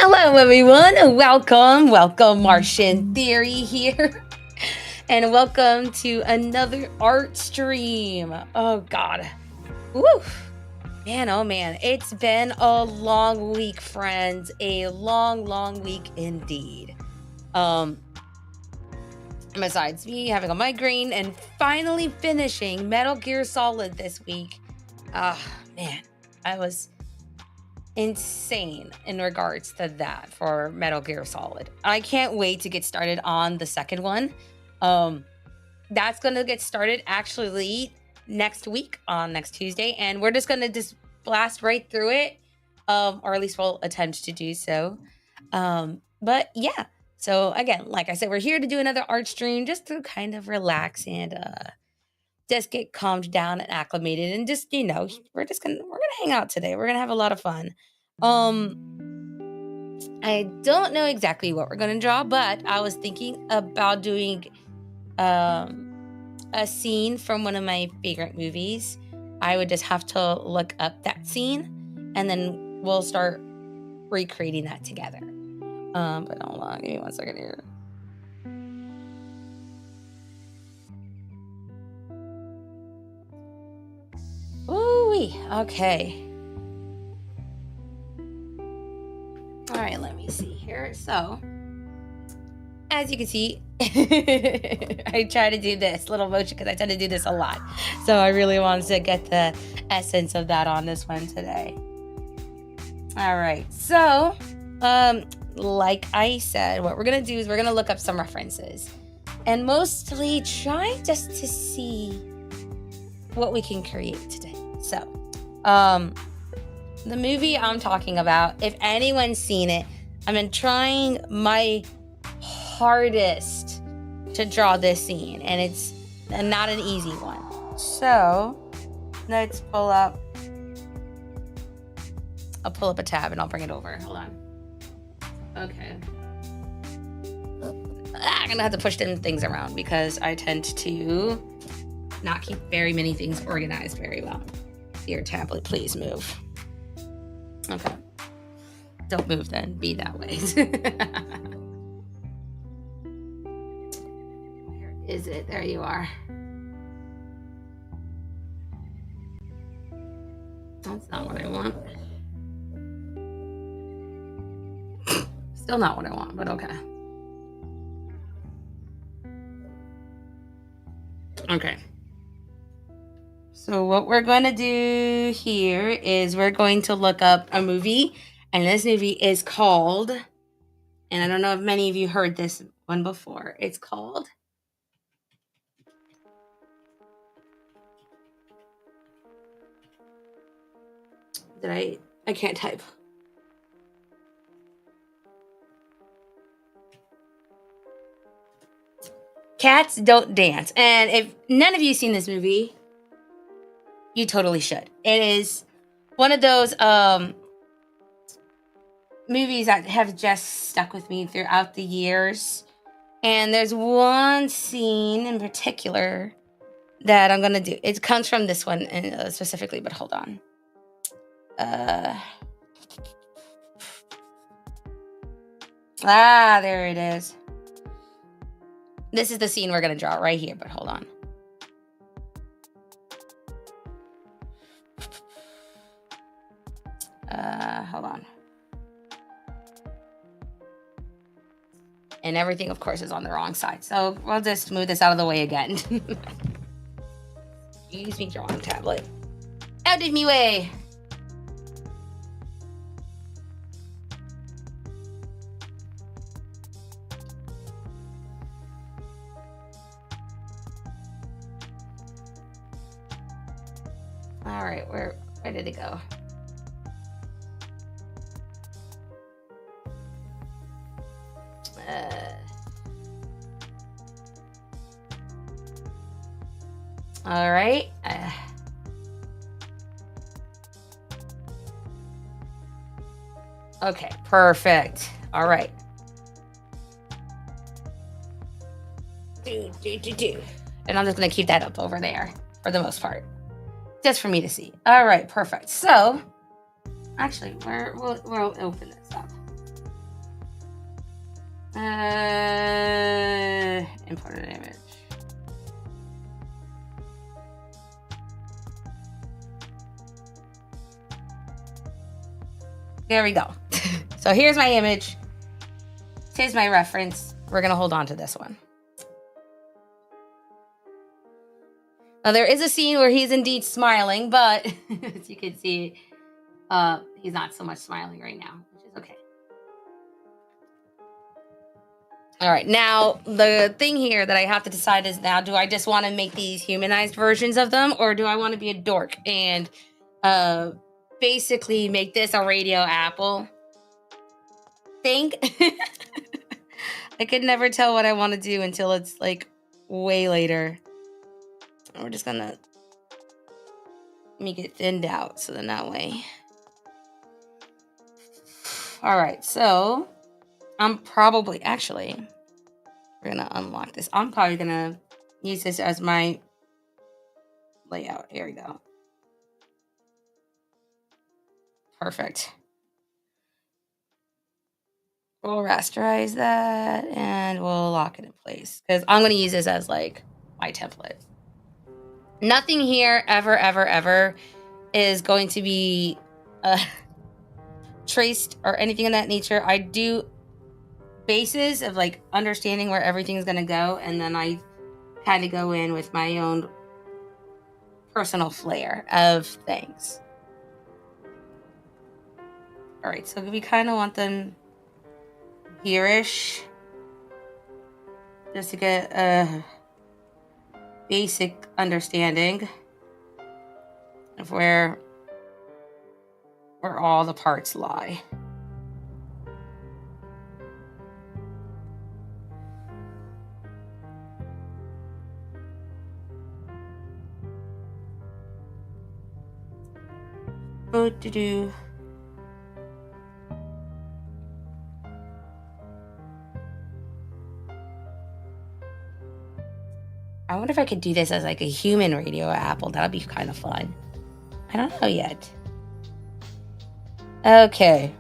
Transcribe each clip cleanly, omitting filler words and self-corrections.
Hello, everyone. Welcome, Martian Theory here. And welcome to another art stream. Oh, God. Woo. Man, oh, man. It's been a long week, friends. A long week indeed. Besides me having a migraine and finally finishing Metal Gear Solid this week. Man. I was insane in regards to that for Metal Gear Solid. I can't wait to get started on the second one. That's going to get started actually next week on next Tuesday, and we're just going to just blast right through it, or at least we'll attempt to do so. But yeah, so again, like I said, we're here to do another art stream just to kind of relax and just get calmed down and acclimated, and just we're gonna hang out today. We're gonna have a lot of fun. I don't know exactly what we're gonna draw, but I was thinking about doing a scene from one of my favorite movies. I would just have to look up that scene, and then we'll start recreating that together. But hold on, give me 1 second here. Ooh-wee. Okay. All right, let me see here. So, as you can see, I try to do this little motion because I tend to do this a lot. So I really wanted to get the essence of that on this one today. All right. So, like I said, what we're going to do is we're going to look up some references and mostly try just to see what we can create today. So, the movie I'm talking about, if anyone's seen it, I've been trying my hardest to draw this scene, and it's not an easy one. So, let's pull up. I'll pull up a tab and I'll bring it over. Hold on. Okay. I'm gonna have to push them things around because I tend to not keep very many things organized very well. Your tablet, please move. Okay. Don't move then. Be that way. Where is it? There you are. That's not what I want. Still not what I want, but okay. Okay. So what we're going to do here is we're going to look up a movie, and this movie is called, and I don't know if many of you heard this one before. It's called I can't type. Cats Don't Dance. And if none of you seen this movie, you totally should. It is one of those movies that have just stuck with me throughout the years. And there's one scene in particular that I'm gonna do. It comes from this one specifically, but hold on. There it is. This is the scene we're gonna draw right here, but hold on. Hold on. And everything, of course, is on the wrong side. So we'll just move this out of the way again. Excuse me, drawing tablet. Out of me way. All right, where did it go? All right. Okay, perfect. All right. And I'm just going to keep that up over there for the most part, just for me to see. All right, perfect. So, actually, we'll open this up. Import an image. There we go. So here's my image. Here's my reference. We're going to hold on to this one. Now, there is a scene where he's indeed smiling, but as you can see, he's not so much smiling right now, which is okay. All right, now the thing here that I have to decide is now, do I just want to make these humanized versions of them, or do I want to be a dork and basically make this a radio apple? Think I could never tell what I want to do until it's like way later. We're just gonna make it thinned out so then that way. All right, so I'm probably we're gonna unlock this. I'm probably gonna use this as my layout. Here we go. Perfect. We'll rasterize that and we'll lock it in place because I'm gonna use this as like my template. Nothing here ever is going to be traced or anything of that nature. I do bases of like understanding where everything's going to go, and then I kind of go in with my own personal flair of things. All right, so we kind of want them here-ish just to get a basic understanding of where all the parts lie. Do I wonder if I could do this as like a human radio apple. That would be kind of fun. I don't know yet. Okay.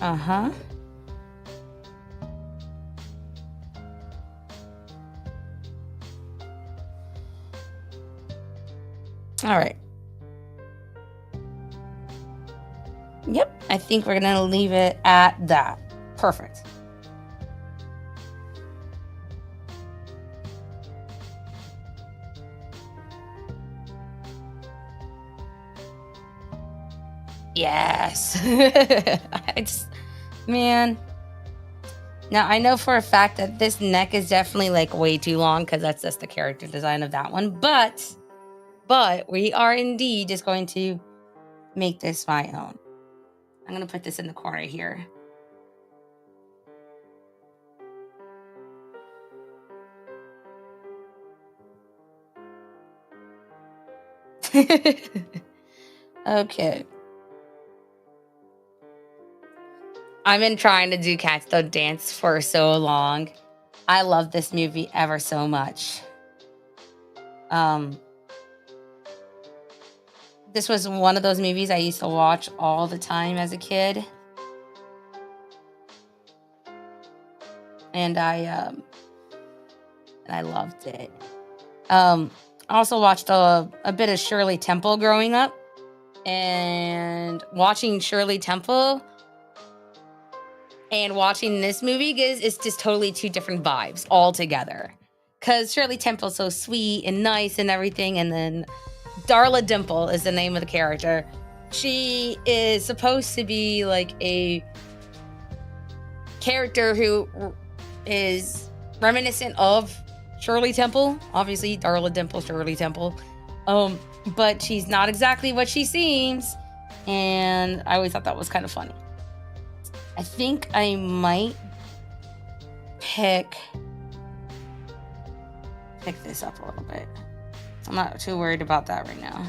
Uh-huh. All right. Yep, I think we're gonna leave it at that. Perfect. Yes. Man. Now, I know for a fact that this neck is definitely like way too long because that's just the character design of that one. But we are indeed just going to make this my own. I'm going to put this in the corner here. Okay. I've been trying to do Cats Don't Dance for so long. I love this movie ever so much. This was one of those movies I used to watch all the time as a kid. And I loved it. I also watched a bit of Shirley Temple growing up. And watching Shirley Temple and watching this movie is just totally two different vibes altogether. Because Shirley Temple's so sweet and nice and everything. And then Darla Dimple is the name of the character. She is supposed to be like a character who is reminiscent of Shirley Temple. Obviously, Darla Dimple, Shirley Temple. But she's not exactly what she seems. And I always thought that was kind of funny. I think I might pick this up a little bit. I'm not too worried about that right now.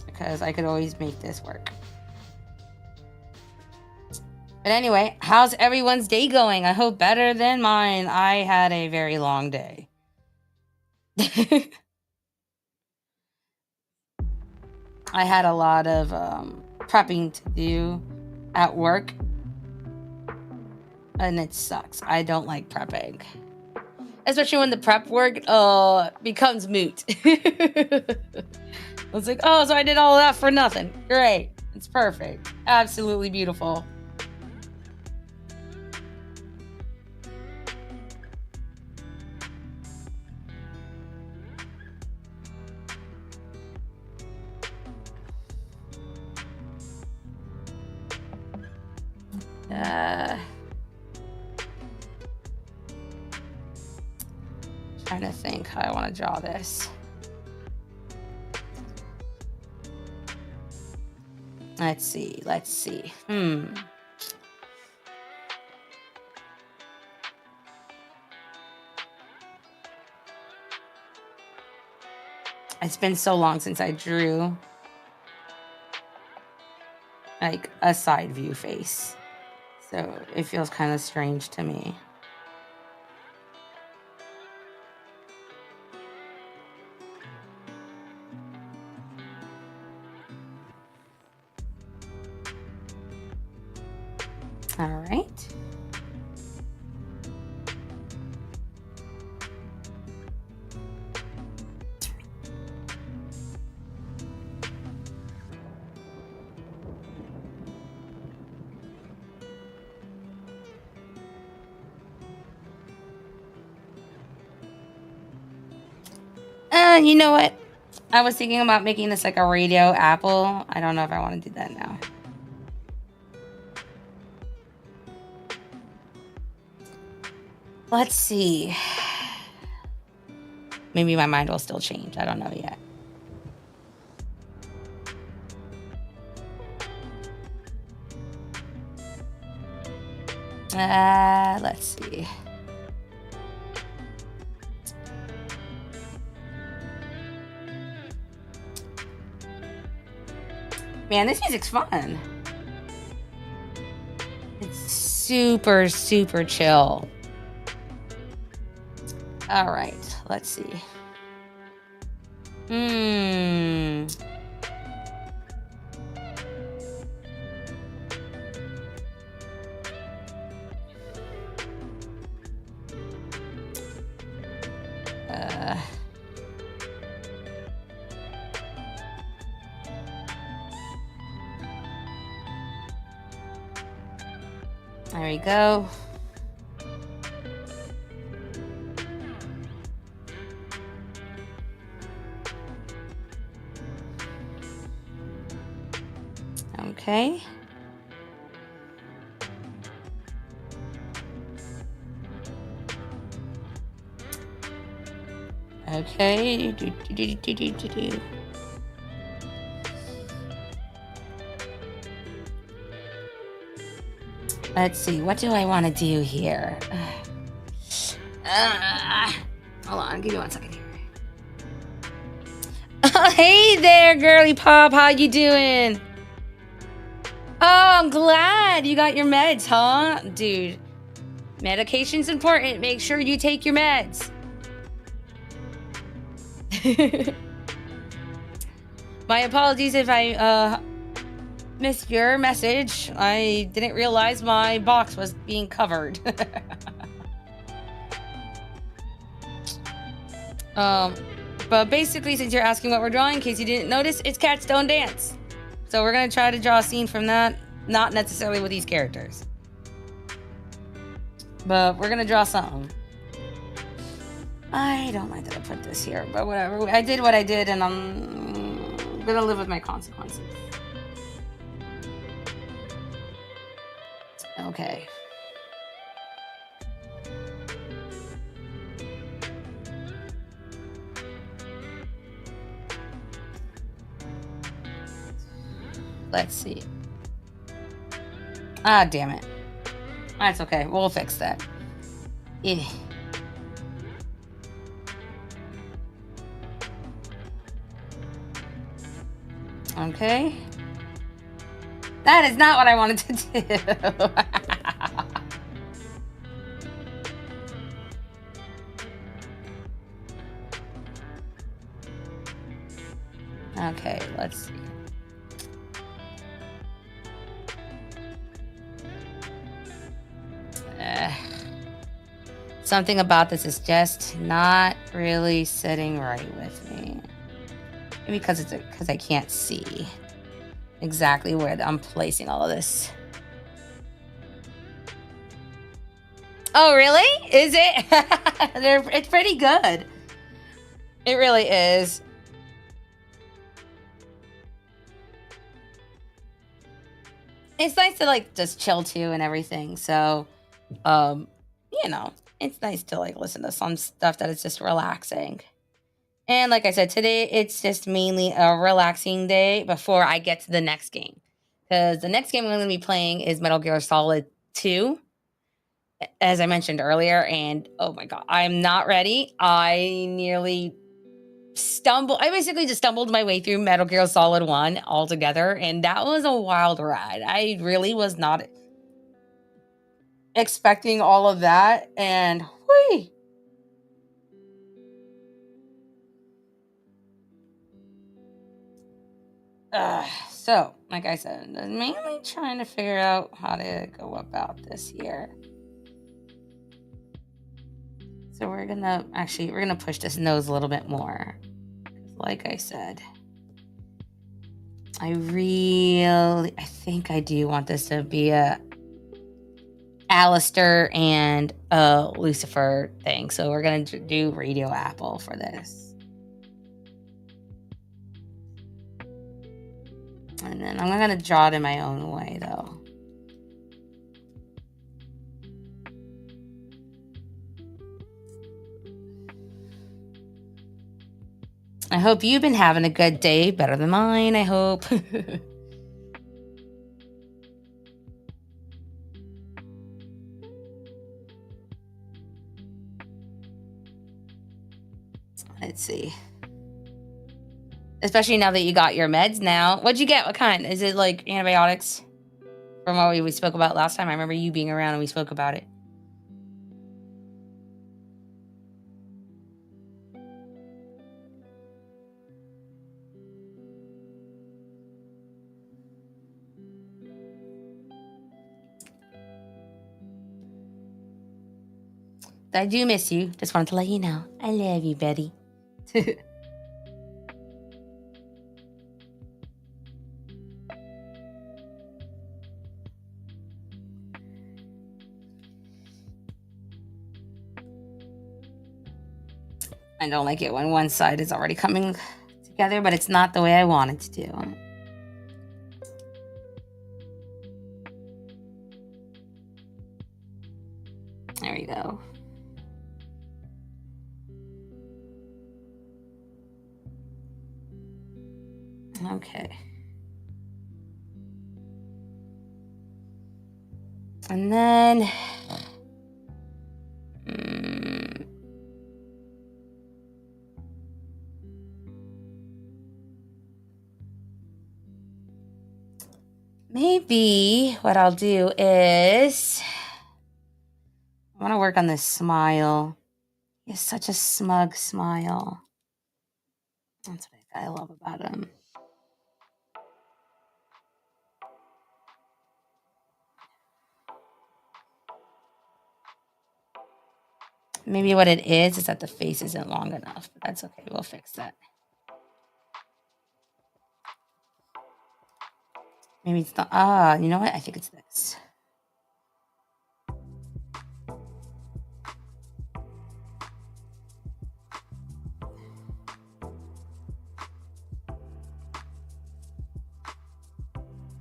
Because I could always make this work. But anyway, how's everyone's day going? I hope better than mine. I had a very long day. I had a lot of prepping to do at work, and it sucks. I don't like prepping, especially when the prep work becomes moot. I was like, oh, so I did all that for nothing. Great. It's perfect. Absolutely beautiful. Trying to think how I want to draw this. Let's see. It's been so long since I drew like a side view face, so it feels kind of strange to me. All right. You know what? I was thinking about making this like a radio apple. I don't know if I want to do that now. Let's see. Maybe my mind will still change. I don't know yet. Let's see. Man, this music's fun. It's super, super chill. All right, let's see. There we go. Okay. Okay. Let's see. What do I want to do here? Hold on. Give me 1 second here. Oh, hey there, girly pop. How you doing? Oh, I'm glad you got your meds, huh? Dude, medication's important. Make sure you take your meds. My apologies if I missed your message. I didn't realize my box was being covered. But basically, since you're asking what we're drawing, in case you didn't notice, it's Cats Don't Dance. So we're gonna try to draw a scene from that, not necessarily with these characters, but we're gonna draw something. I don't like that I put this here, but whatever. I did what I did, and I'm gonna live with my consequences. Okay. Let's see. Ah, damn it. That's okay. We'll fix that. Yeah. Okay. That is not what I wanted to do. Okay, let's see. something about this is just not really sitting right with me. Maybe because I can't see exactly where I'm placing all of this. Oh, really? Is it? It's pretty good. It really is. It's nice to like just chill too and everything. So, um, it's nice to like listen to some stuff that is just relaxing. And like I said, today it's just mainly a relaxing day before I get to the next game. Because the next game I'm going to be playing is Metal Gear Solid 2, as I mentioned earlier. And oh my God, I'm not ready. I basically just stumbled my way through Metal Gear Solid 1 altogether. And that was a wild ride. I really was not expecting all of that. And whee. So, like I said, I'm mainly trying to figure out how to go about this here. So we're gonna push this nose a little bit more. Like I said, I think I do want this to be a Alistair and a Lucifer thing. So we're gonna do Radio Apple for this. And then I'm going to draw it in my own way, though. I hope you've been having a good day, better than mine, I hope. Let's see. Especially now that you got your meds now. What'd you get? What kind? Is it like antibiotics? From what we spoke about last time. I remember you being around and we spoke about it. I do miss you. Just wanted to let you know. I love you, Betty. I don't like it when one side is already coming together, but it's not the way I want it to do. There we go. Okay. And then maybe what I'll do is I want to work on this smile. He has such a smug smile. That's what I love about him. Maybe what it is that the face isn't long enough, but that's okay. We'll fix that. Maybe it's not. You know what? I think it's this.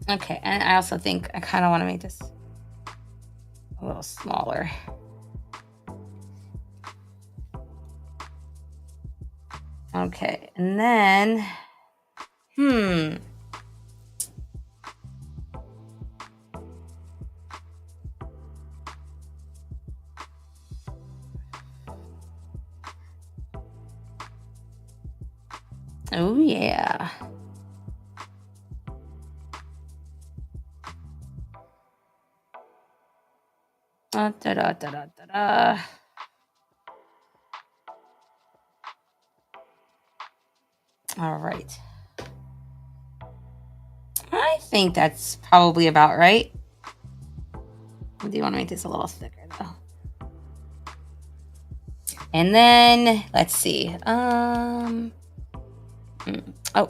Okay, and I also think I kind of want to make this a little smaller. Okay, and then, oh yeah. Da, da, da, da, da, da. All right. I think that's probably about right. I do want to make this a little thicker, though. And then let's see. Oh,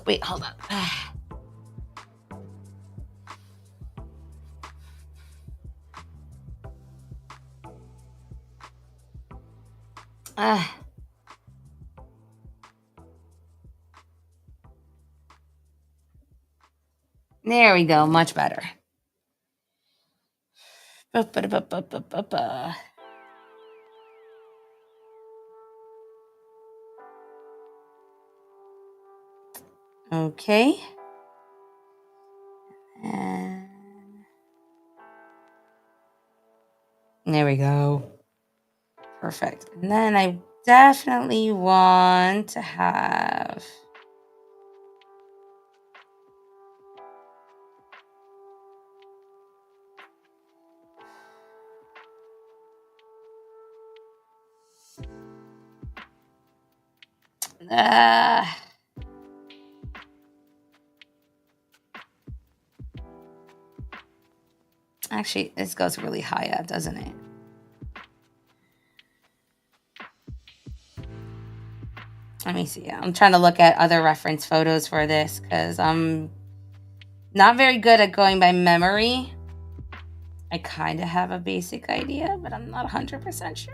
wait, hold on. There we go. Much better. Okay. And there we go. Perfect. And then I definitely want to have actually, this goes really high up, doesn't it? Let me see. I'm trying to look at other reference photos for this because I'm not very good at going by memory. I kind of have a basic idea, but I'm not 100% sure.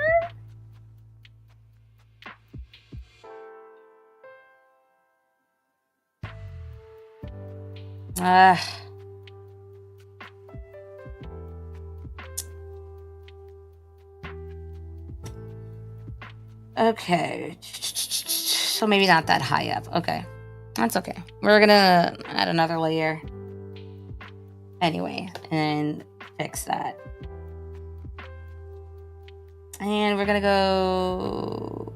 Okay. So maybe not that high up. Okay. That's okay. We're going to add another layer anyway and fix that. And we're going to go,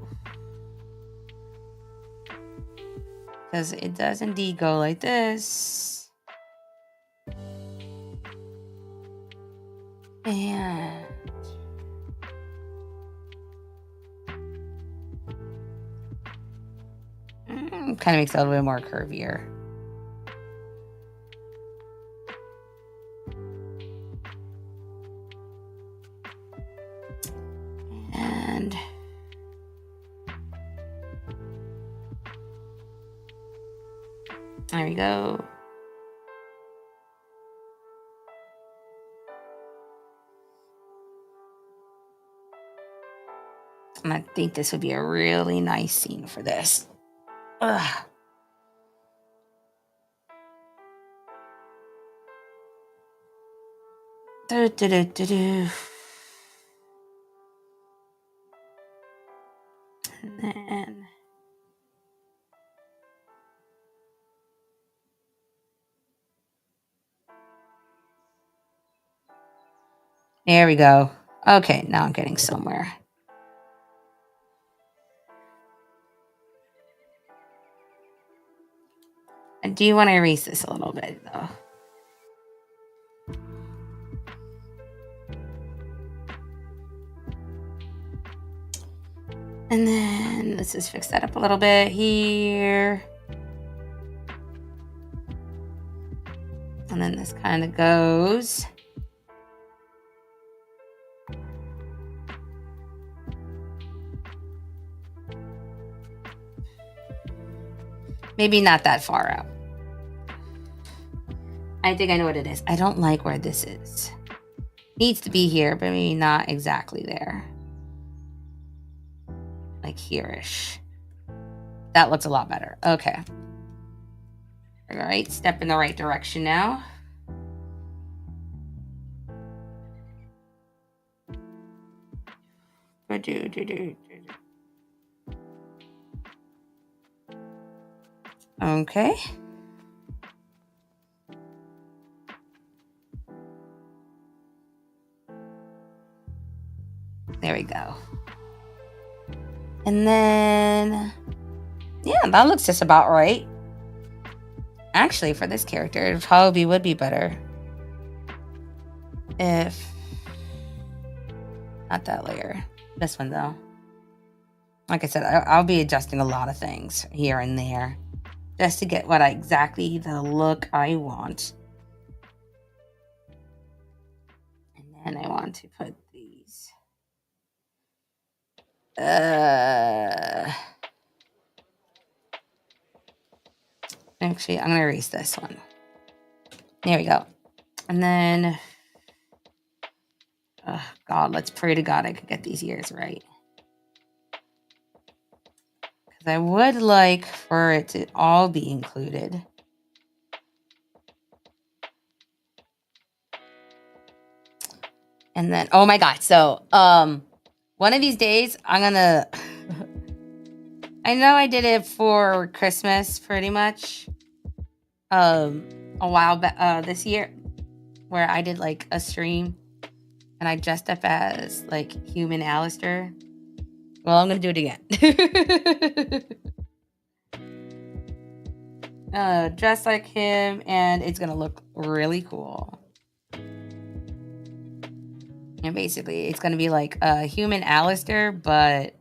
because it does indeed go like this. And kind of makes it a little bit more curvier. And there we go. And I think this would be a really nice scene for this. Ugh. And then there we go. Okay, now I'm getting somewhere. I do want to erase this a little bit, though. And then let's just fix that up a little bit here. And then this kind of goes. Maybe not that far out. I think I know what it is. I don't like where this is. Needs to be here, but maybe not exactly there. Like here-ish. That looks a lot better. Okay. All right, step in the right direction now. Okay. There we go. And then, yeah, that looks just about right. Actually, for this character, it probably would be better if, not that layer, this one though. Like I said, I'll be adjusting a lot of things here and there just to get what exactly the look I want. And then I want to put these. Actually, I'm going to erase this one. There we go. And then, oh God, let's pray to God I could get these ears right. Because I would like for it to all be included. And then, oh my God. So, one of these days, I'm going to, I know I did it for Christmas pretty much. A while back, this year, where I did like a stream and I dressed up as like human Alistair. Well, I'm going to do it again. Dress like him, and it's going to look really cool. And basically, it's going to be like a human Alistair, but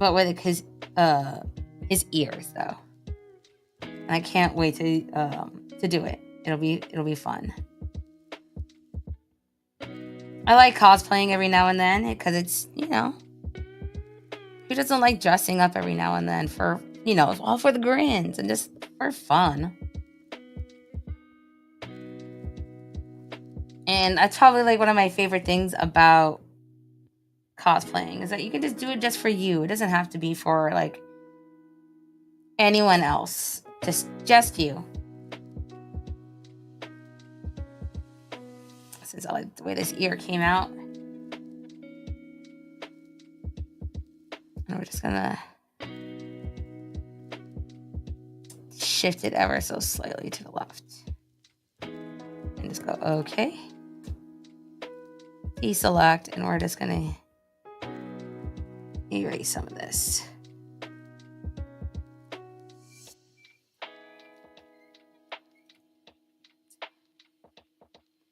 with his ears though. And I can't wait to do it. It'll be fun. I like cosplaying every now and then because it's, who doesn't like dressing up every now and then for, all for the grins and just for fun. And that's probably like one of my favorite things about cosplaying is that you can just do it just for you. It doesn't have to be for like anyone else. Just you. This is all the way this ear came out. And we're just gonna shift it ever so slightly to the left. And just go, okay. Deselect, and we're just gonna erase some of this.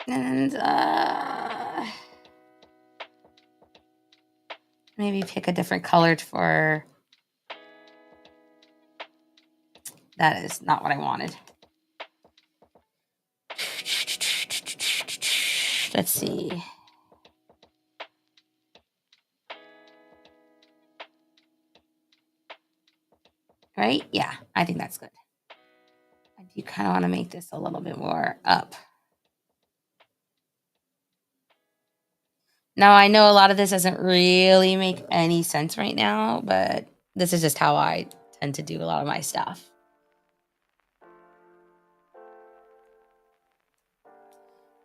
And maybe pick a different color for... That is not what I wanted. Let's see. Right? Yeah, I think that's good. I do kind of want to make this a little bit more up. Now, I know a lot of this doesn't really make any sense right now, but this is just how I tend to do a lot of my stuff.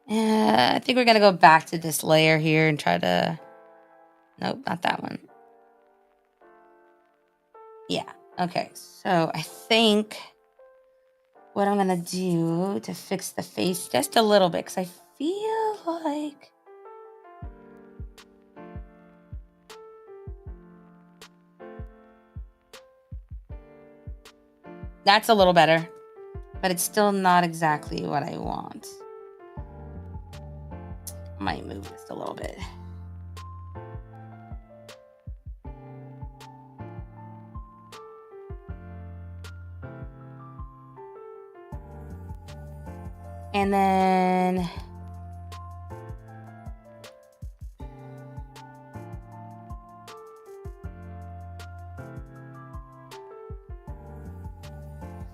I think we're going to go back to this layer here and try to... Nope, not that one. Yeah, okay. So I think what I'm going to do to fix the face just a little bit, because I feel like... That's a little better, but it's still not exactly what I want. I might move this a little bit. And then...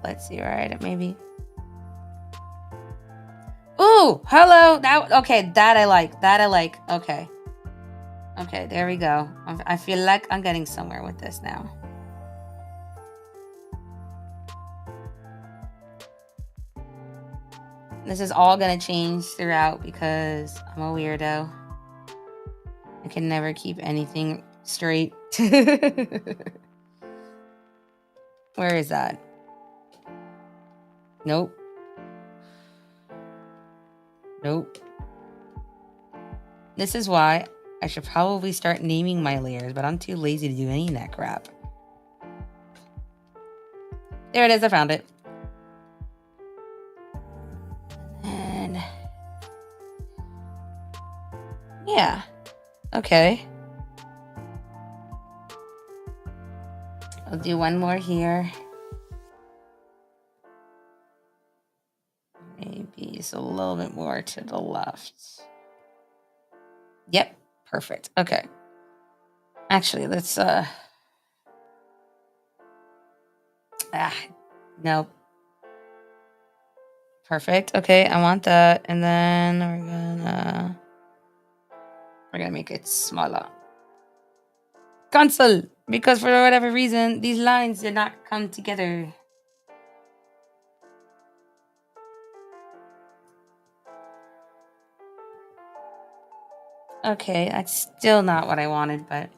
Let's see, right? Maybe... Ooh, hello. That I like. Okay. Okay, there we go. I feel like I'm getting somewhere with this now. This is all going to change throughout because I'm a weirdo. I can never keep anything straight. Where is that? Nope. This is why I should probably start naming my layers, but I'm too lazy to do any of that crap. There it is. I found it. And yeah. Okay. I'll do one more here. Maybe just a little bit more to the left. Yep. Perfect. Okay. Actually, let's no. Perfect. Okay, I want that. And then we're gonna make it smaller. Cancel! Because for whatever reason, these lines did not come together. Okay, that's still not what I wanted, but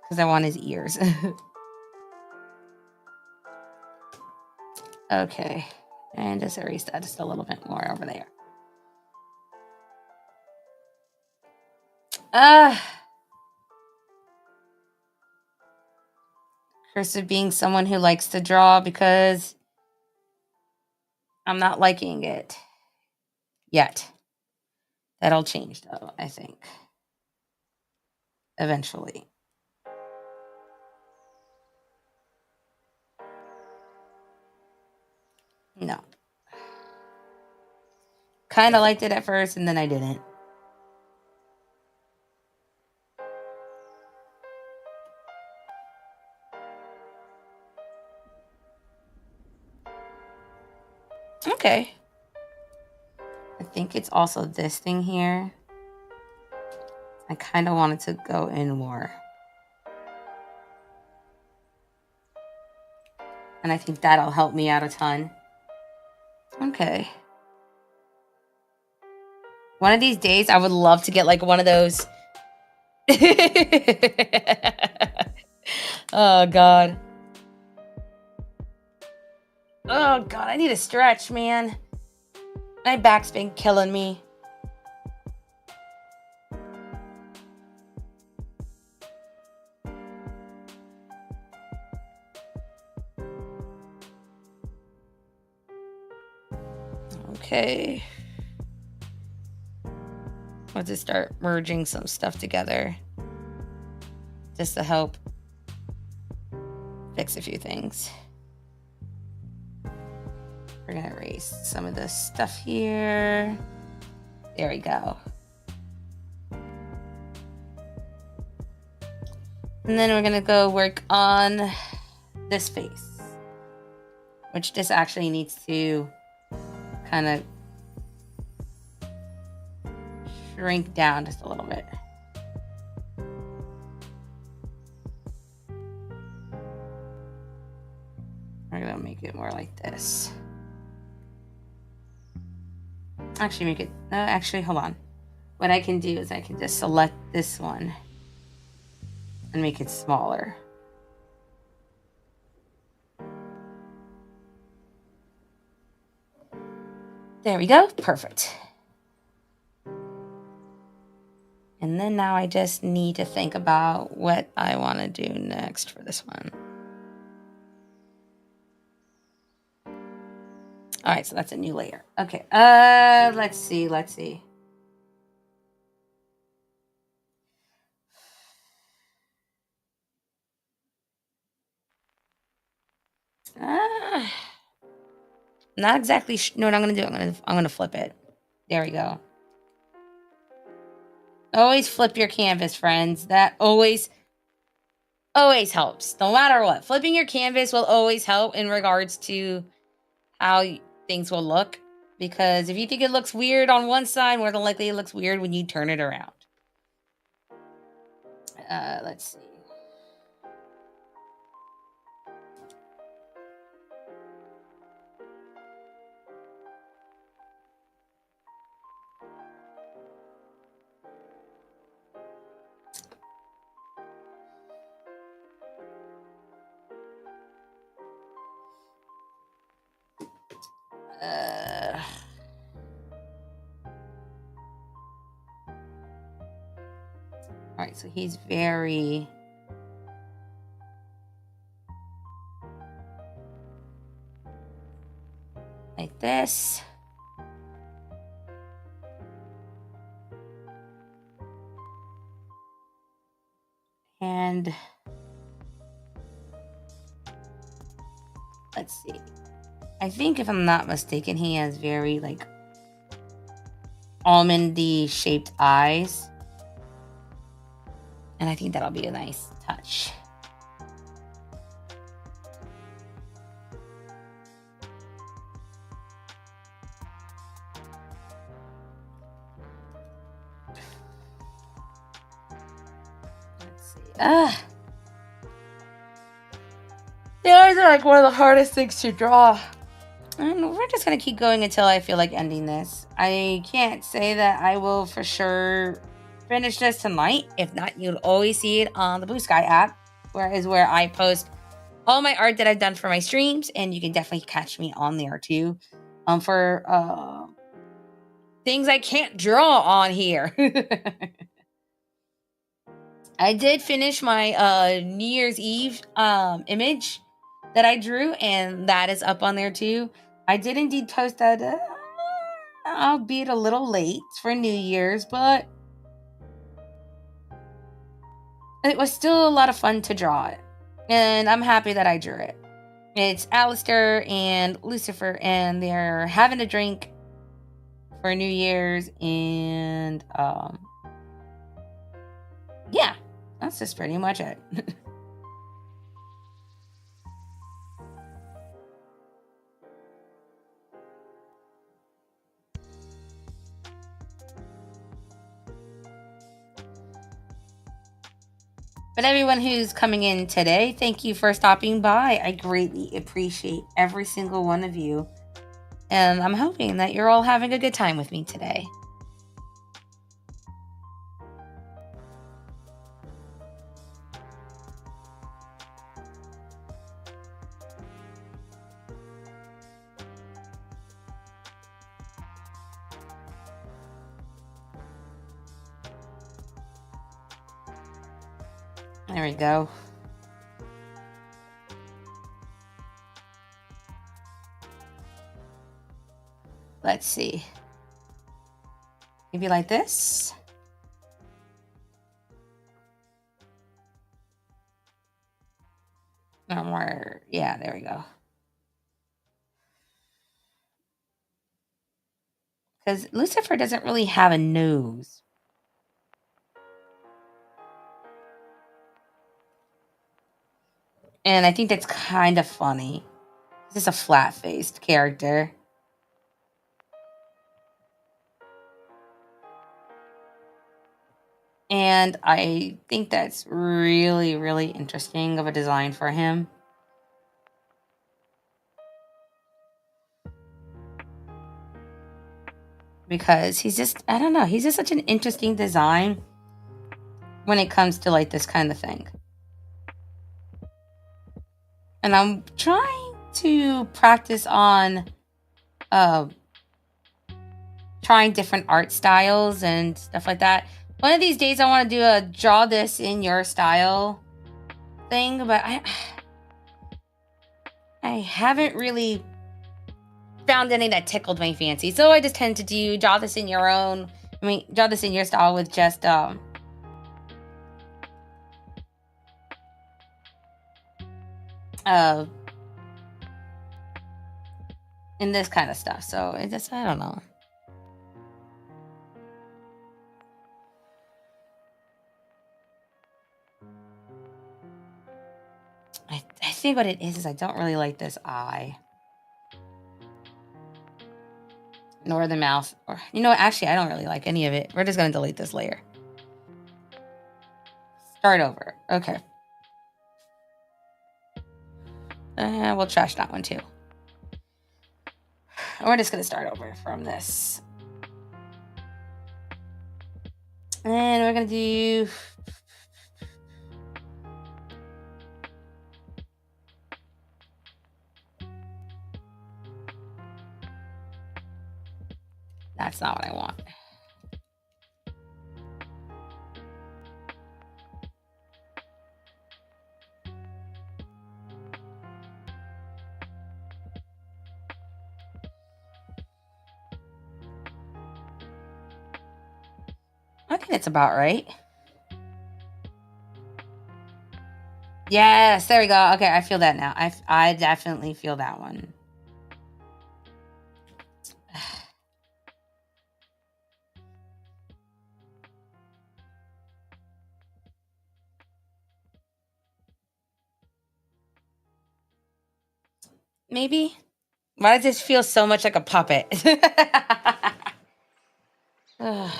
because I want his ears. Okay, and just erase that just a little bit more over there. Curse of being someone who likes to draw because I'm not liking it yet. That'll change though, I think. Eventually. No. Kind of liked it at first and then I didn't. Okay. I think it's also this thing here. I kind of wanted to go in more. And I think that'll help me out a ton. Okay. One of these days, I would love to get like one of those. Oh, God. Oh, God. I need a stretch, man. My back's been killing me. Okay. Let's just start merging some stuff together. Just to help fix a few things. We're going to erase some of this stuff here. There we go. And then we're going to go work on this face, which this actually needs to kind of shrink down just a little bit. We're going to make it more like this. Actually, make it, actually, hold on. What I can do is I can just select this one and make it smaller. There we go. Perfect. And then now I just need to think about what I want to do next for this one. All right, so that's a new layer. Okay, let's see. Not exactly. Know what I'm gonna do? I'm gonna flip it. There we go. Always flip your canvas, friends. That always helps. No matter what, flipping your canvas will always help in regards to how things will look. Because if you think it looks weird on one side, more than likely it looks weird when you turn it around. Let's see. All right, so he's very like this. And let's see. I think if I'm not mistaken, he has very like almondy shaped eyes. And I think that'll be a nice touch. Let's see. The eyes are like one of the hardest things to draw. And we're just going to keep going until I feel like ending this. I can't say that I will for sure finish this tonight. If not, you'll always see it on the Blue Sky app, where I post all my art that I've done for my streams, and you can definitely catch me on there too. For things I can't draw on here. I did finish my New Year's Eve image that I drew, and that is up on there too. I did indeed post that, albeit a little late for New Year's, but it was still a lot of fun to draw it. And I'm happy that I drew it. It's Alistair and Lucifer, and they're having a drink for New Year's, and yeah, that's just pretty much it. But everyone who's coming in today, thank you for stopping by. I greatly appreciate every single one of you. And I'm hoping that you're all having a good time with me today. There we go. Let's see. Maybe like this. No more. Yeah, there we go. Because Lucifer doesn't really have a nose. And I think that's kind of funny. This is a flat-faced character. And I think that's really, really interesting of a design for him. Because he's just, I don't know, he's just such an interesting design when it comes to like this kind of thing. And I'm trying to practice on trying different art styles and stuff like that. One of these days I want to do a draw this in your style thing, but I haven't really found any that tickled my fancy. So I just tend to do draw this in your own, draw this in your style with just in this kind of stuff. So it just, I don't know. I think what it is I don't really like this eye. Nor the mouth. Or, you know what? Actually, I don't really like any of it. We're just going to delete this layer. Start over. Okay. We'll trash that one too. We're just going to start over from this. And we're going to do... That's not what I want. I think that's about right. Yes, there we go. Okay, I feel that now. I definitely feel that one. Maybe. Why does this feel so much like a puppet? Ugh.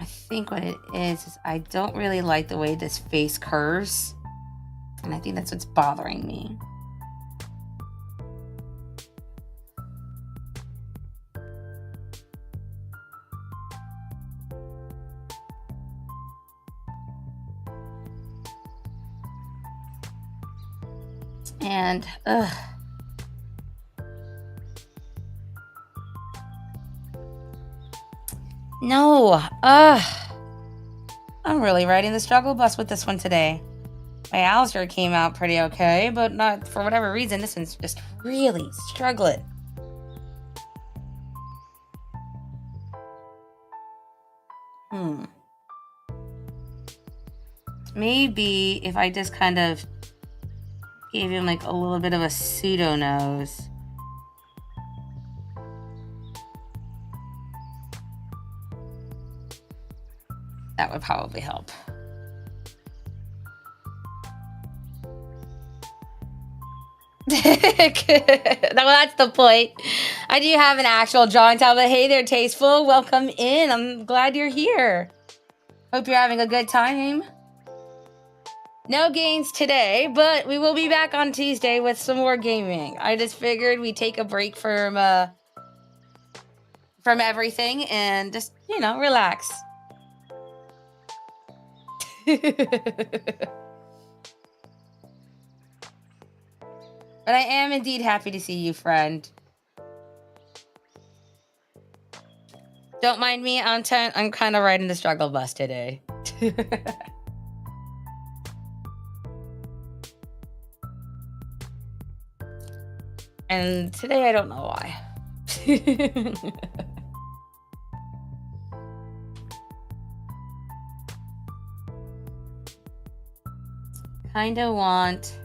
I think what it is I don't really like the way this face curves. And I think that's what's bothering me. And, no, I'm really riding the struggle bus with this one today. My Alistair came out pretty okay, but not for whatever reason. This one's just really struggling. Maybe if I just kind of gave him like a little bit of a pseudo nose. That would probably help. No, that's the point. I do have an actual drawing tablet. Hey there, Tasteful. Welcome in. I'm glad you're here. Hope you're having a good time. No games today, but we will be back on Tuesday with some more gaming. I just figured we'd take a break from everything and just, relax. But I am indeed happy to see you, friend. Don't mind me. I'm kind of riding the struggle bus today. And today I don't know why. Kind of want...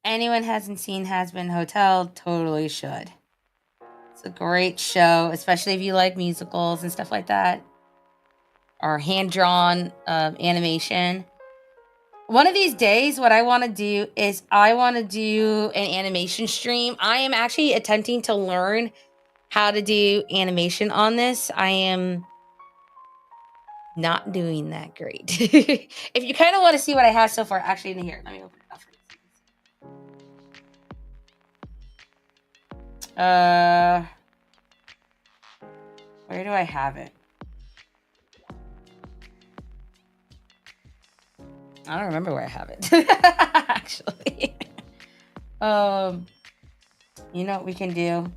Anyone hasn't seen Has Been Hotel, totally should. It's a great show, especially if you like musicals and stuff like that. Or hand-drawn animation. One of these days, what I want to do is I want to do an animation stream. I am actually attempting to learn how to do animation on this. I am not doing that great. If you kind of want to see what I have so far, actually, in here, let me open it up for you. Where do I have it? I don't remember where I have it. Actually. You know what we can do?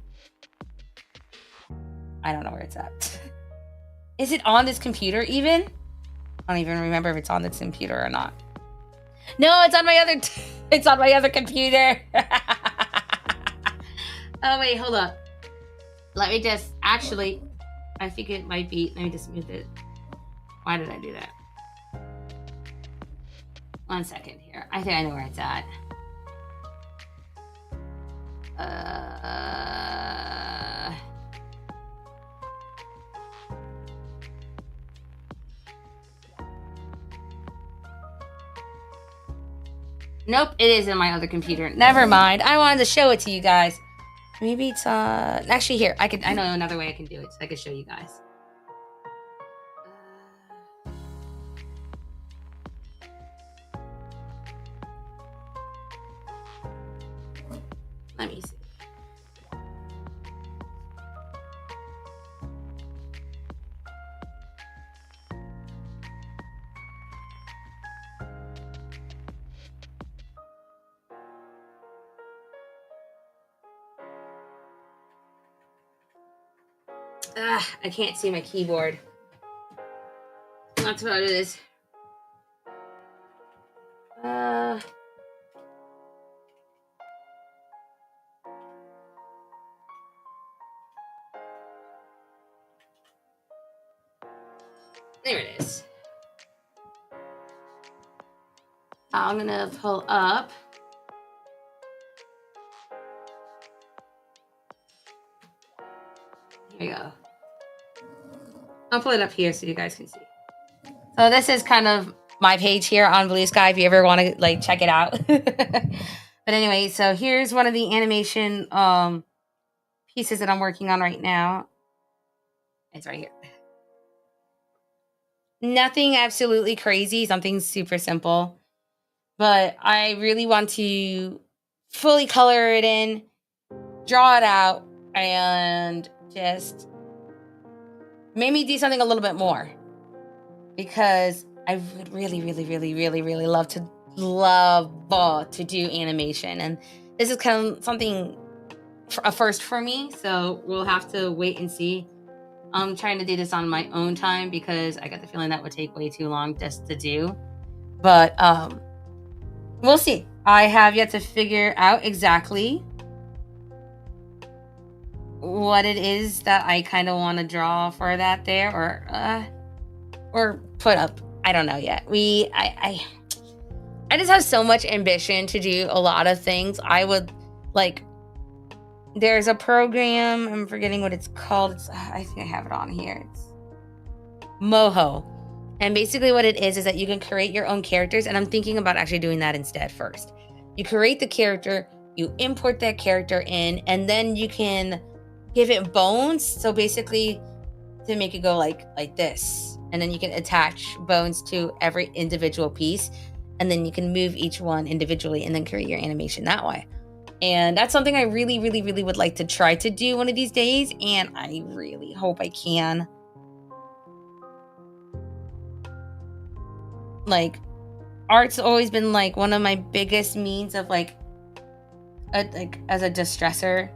I don't know where it's at. Is it on this computer even? I don't even remember if it's on this computer or not. No, it's on my other it's on my other computer. Oh wait, hold up. Let me just actually I think it might be, let me just move it. Why did I do that? 1 second here. I think I know where it's at. Nope, it is in my other computer. Never mind. I wanted to show it to you guys. Maybe it's actually here. I know another way I can do it so I can show you guys. Let me see. I can't see my keyboard. That's what it is. There it is. I'm gonna pull up. Here you go. I'll pull it up here so you guys can see. So this is kind of my page here on Blue Sky if you ever want to like check it out. But anyway, so here's one of the animation pieces that I'm working on right now. It's right here. Nothing absolutely crazy, something super simple. But I really want to fully color it in, draw it out, and just maybe do something a little bit more. Because I would really, really, really, really, really love to do animation. And this is kind of something, a first for me. So we'll have to wait and see. I'm trying to do this on my own time because I got the feeling that would take way too long just to do. But we'll see. I have yet to figure out exactly what it is that I kind of want to draw for that there, or put up. I don't know yet. I just have so much ambition to do a lot of things. I would like. There's a program. I'm forgetting what it's called. I think I have it on here. It's Moho. And basically what it is that you can create your own characters. And I'm thinking about actually doing that instead first. You create the character, you import that character in, and then you can give it bones. So basically to make it go like this. And then you can attach bones to every individual piece. And then you can move each one individually and then create your animation that way. And that's something I really, really, really would like to try to do one of these days. And I really hope I can. Like, art's always been like one of my biggest means of like as a distressor.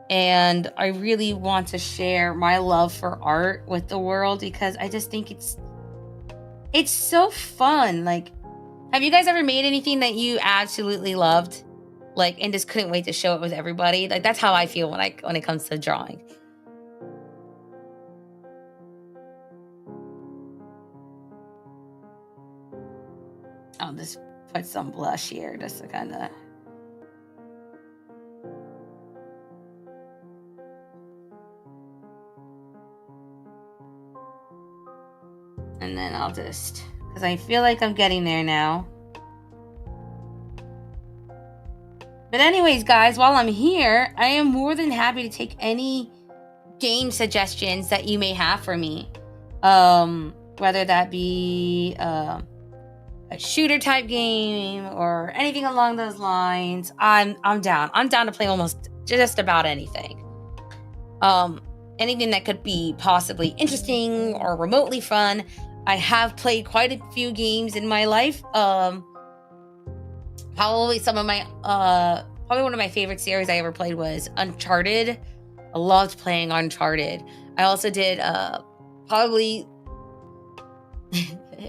And I really want to share my love for art with the world because I just think it's so fun. Like, have you guys ever made anything that you absolutely loved? Like, and just couldn't wait to show it with everybody? Like, that's how I feel when it comes to drawing. I'll just put some blush here just to kind of... And then I'll just... Because I feel like I'm getting there now. But anyways, guys, while I'm here, I am more than happy to take any game suggestions that you may have for me. Whether that be a shooter type game or anything along those lines. I'm down. I'm down to play almost just about anything. Anything that could be possibly interesting or remotely fun. I have played quite a few games in my life. Probably one of my favorite series I ever played was Uncharted. I loved playing Uncharted. I also did probably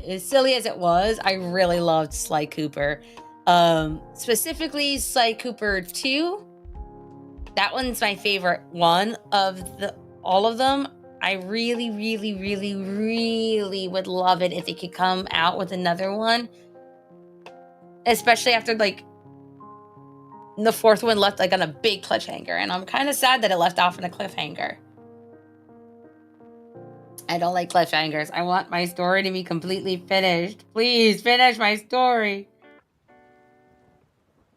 as silly as it was, I really loved Sly Cooper. Specifically Sly Cooper 2. That one's my favorite one of all of them. I really, really, really, really would love it if they could come out with another one. Especially after like the fourth one left like on a big cliffhanger, and I'm kind of sad that it left off on a cliffhanger. I don't like cliffhangers. I want my story to be completely finished. Please finish my story.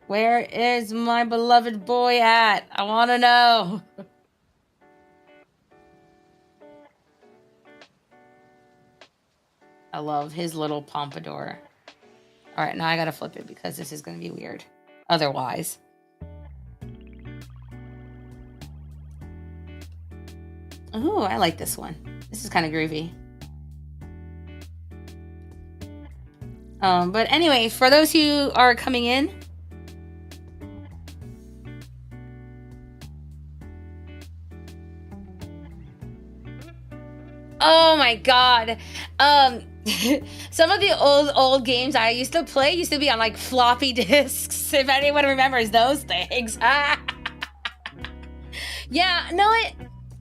Where is my beloved boy at? I want to know. I love his little pompadour. All right, now I gotta flip it because this is gonna be weird. Otherwise. Ooh, I like this one. This is kind of groovy. But anyway, for those who are coming in, oh my god. Some of the old games I used to play used to be on like floppy disks, if anyone remembers those things. Yeah, no,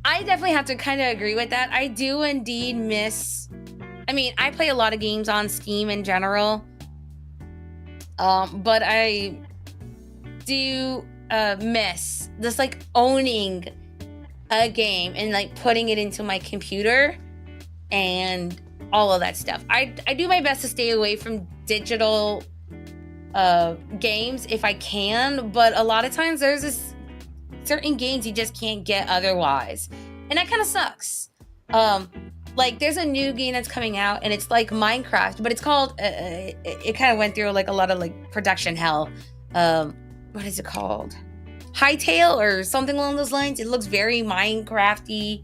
I definitely have to kind of agree with that. I do indeed miss. I mean, I play a lot of games on Steam in general, but I do miss just like owning a game and like putting it into my computer and all of that stuff. I do my best to stay away from digital games if I can, but a lot of times there's this certain games you just can't get otherwise, and that kind of sucks. Like there's a new game that's coming out and it's like Minecraft, but it's called it kind of went through like a lot of like production hell. What is it called? Hightail or something along those lines. It looks very Minecrafty.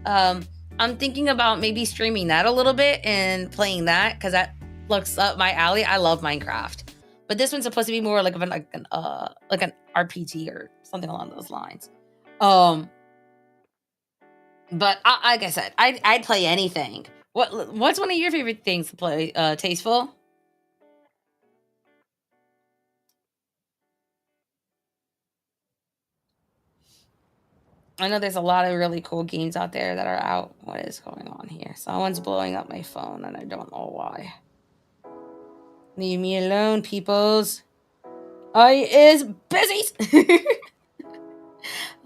I'm thinking about maybe streaming that a little bit and playing that because that looks up my alley. I love Minecraft, but this one's supposed to be more like an RPG or something along those lines. But like I said, I'd play anything. What's one of your favorite things to play? Tasteful. I know there's a lot of really cool games out there that are out. What is going on here? Someone's blowing up my phone and I don't know why. Leave me alone, peoples. I is busy.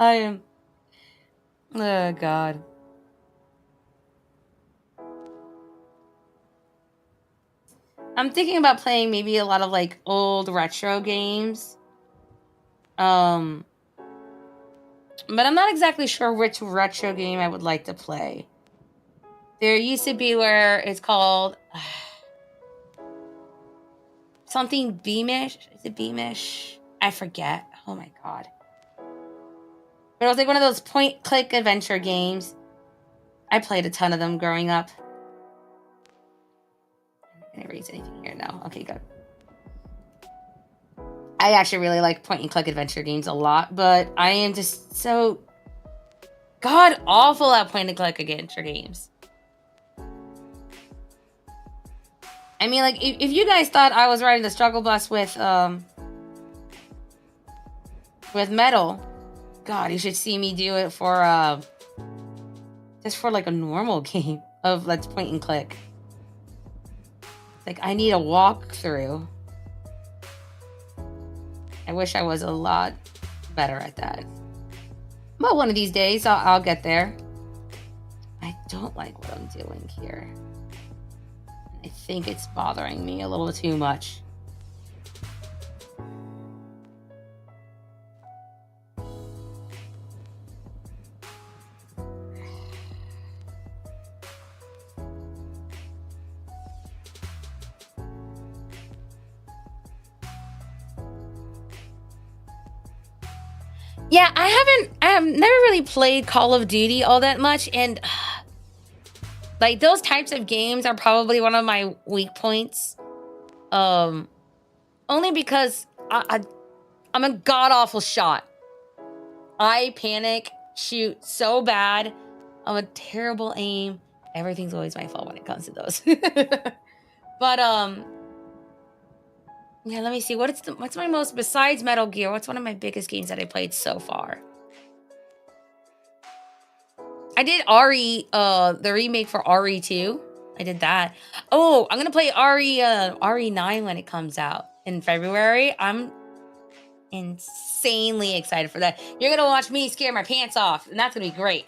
I am. Oh, God. I'm thinking about playing maybe a lot of like old retro games. But I'm not exactly sure which retro game I would like to play. There used to be where it's called something Beamish. Is it Beamish? I forget. Oh my god. But it was like one of those point-click adventure games. I played a ton of them growing up. I'm not gonna erase anything here now. Okay, good. I actually really like point-and-click adventure games a lot, but I am just so god awful at point-and-click adventure games. I mean, like, if you guys thought I was riding the struggle bus with Metal, god, you should see me do it for just for like a normal game of let's point and click. Like, I need a walkthrough. I wish I was a lot better at that. But one of these days, I'll get there. I don't like what I'm doing here. I think it's bothering me a little too much. Yeah, I have never really played Call of Duty all that much, and like those types of games are probably one of my weak points. Only because I'm a god awful shot. I panic, shoot so bad. I'm a terrible aim. Everything's always my fault when it comes to those. But yeah, let me see. What's my most besides Metal Gear? What's one of my biggest games that I played so far? I did RE, the remake for RE2. I did that. Oh, I'm gonna play RE9 when it comes out in February. I'm insanely excited for that. You're gonna watch me scare my pants off, and that's gonna be great.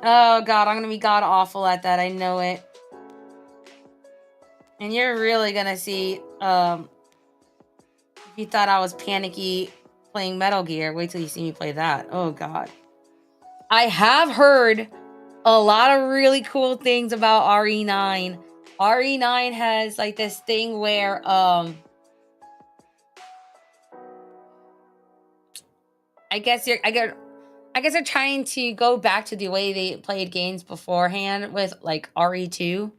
Oh god, I'm gonna be god awful at that. I know it. And you're really gonna see. If you thought I was panicky playing Metal Gear, wait till you see me play that. Oh god. I have heard a lot of really cool things about RE9. RE9 has like this thing where I guess I guess they're trying to go back to the way they played games beforehand with like RE2,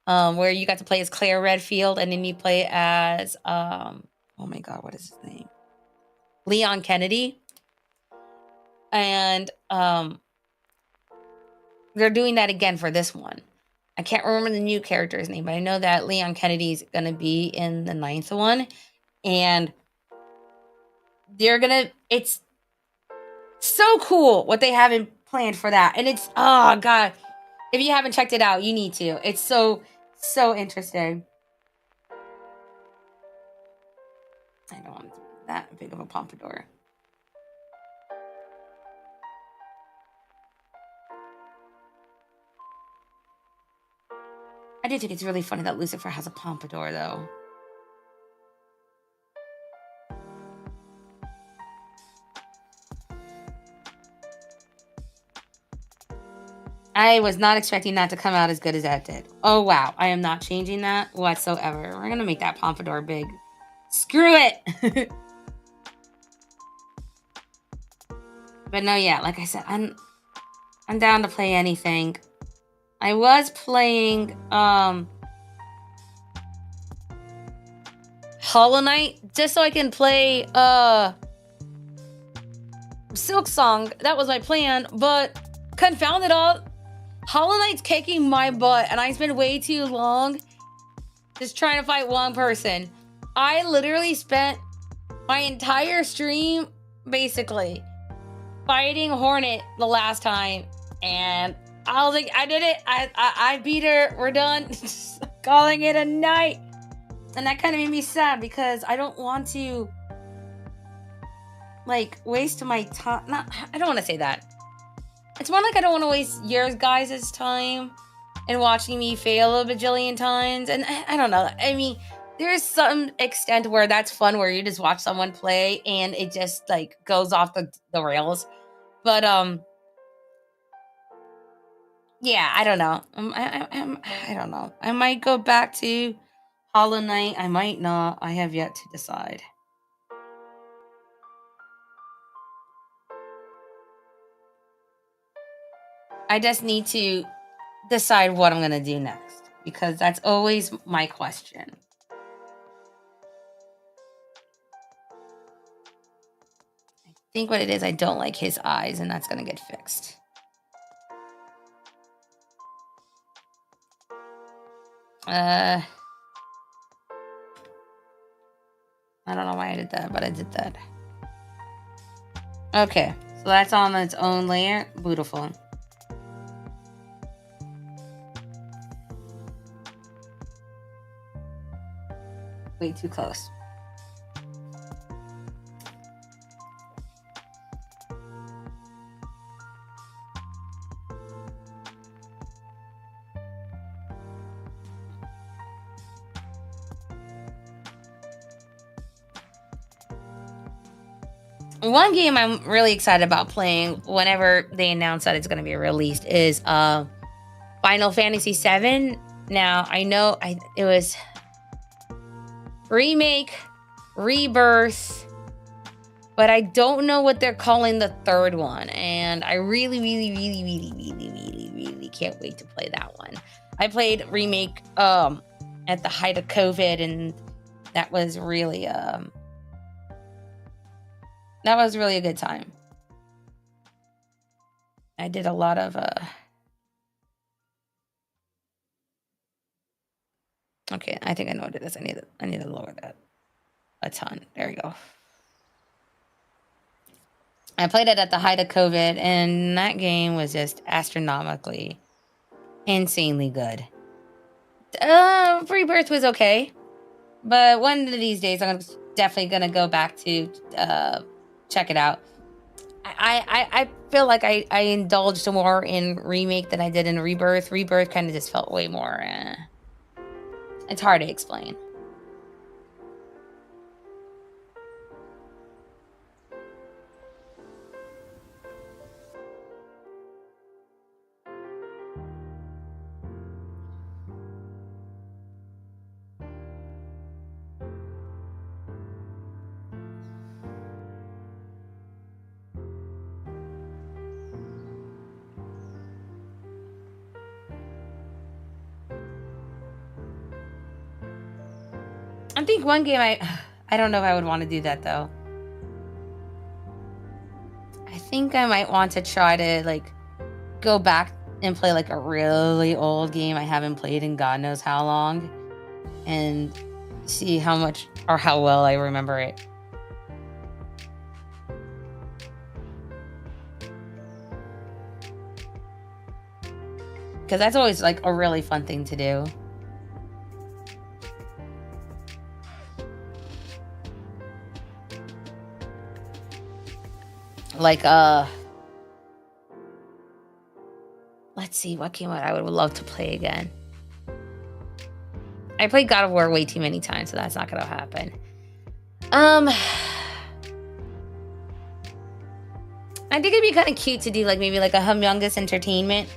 where you got to play as Claire Redfield and then you play as oh my god, what is his name? Leon Kennedy. And they're doing that again for this one. I can't remember the new character's name, but I know that Leon Kennedy's gonna be in the 9th one. And it's so cool what they have planned for that. And it's, oh god, if you haven't checked it out, you need to. It's so interesting. I don't want that big of a pompadour. I do think it's really funny that Lucifer has a pompadour, though. I was not expecting that to come out as good as that did. Oh, wow. I am not changing that whatsoever. We're going to make that pompadour big. Screw it! But no, yeah, like I said, I'm down to play anything. I was playing Hollow Knight just so I can play Silk Song. That was my plan, but confound it all, Hollow Knight's kicking my butt and I spent way too long just trying to fight one person. I literally spent my entire stream basically fighting Hornet the last time, and I was like, I did it. I beat her. We're done. Calling it a night. And that kind of made me sad because I don't want to like waste my time. I don't want to say that. It's more like I don't want to waste your guys' time and watching me fail a bajillion times. And I don't know. I mean, there's some extent where that's fun, where you just watch someone play and it just like goes off the rails. But yeah, I don't know. I don't know. I might go back to Hollow Knight. I might not. I have yet to decide. I just need to decide what I'm gonna do next, because that's always my question. I think what it is, I don't like his eyes, and that's gonna get fixed. I don't know why I did that, but I did that. Okay, so that's on its own layer. Beautiful. Way too close. One game I'm really excited about playing whenever they announce that it's going to be released is Final Fantasy VII. Now, I know it was remake, rebirth, but I don't know what they're calling the third one. And I really can't wait to play that one. I played remake at the height of COVID, and that was really a good time. I did a lot of okay, I think I know what it is. I need to lower that a ton. There we go. I played it at the height of COVID, and that game was just astronomically, insanely good. Rebirth was okay, but one of these days I'm definitely gonna go back to check it out. I feel like I indulged more in remake than I did in rebirth. Rebirth kind of just felt way more. It's hard to explain. I think one game I don't know if I would want to do that though. I think I might want to try to like go back and play like a really old game I haven't played in God knows how long and see how much or how well I remember it. Because that's always like a really fun thing to do. Like, let's see, what game I would love to play again. I played God of War way too many times, so that's not gonna happen. I think it'd be kind of cute to do like maybe like a Humongous Entertainment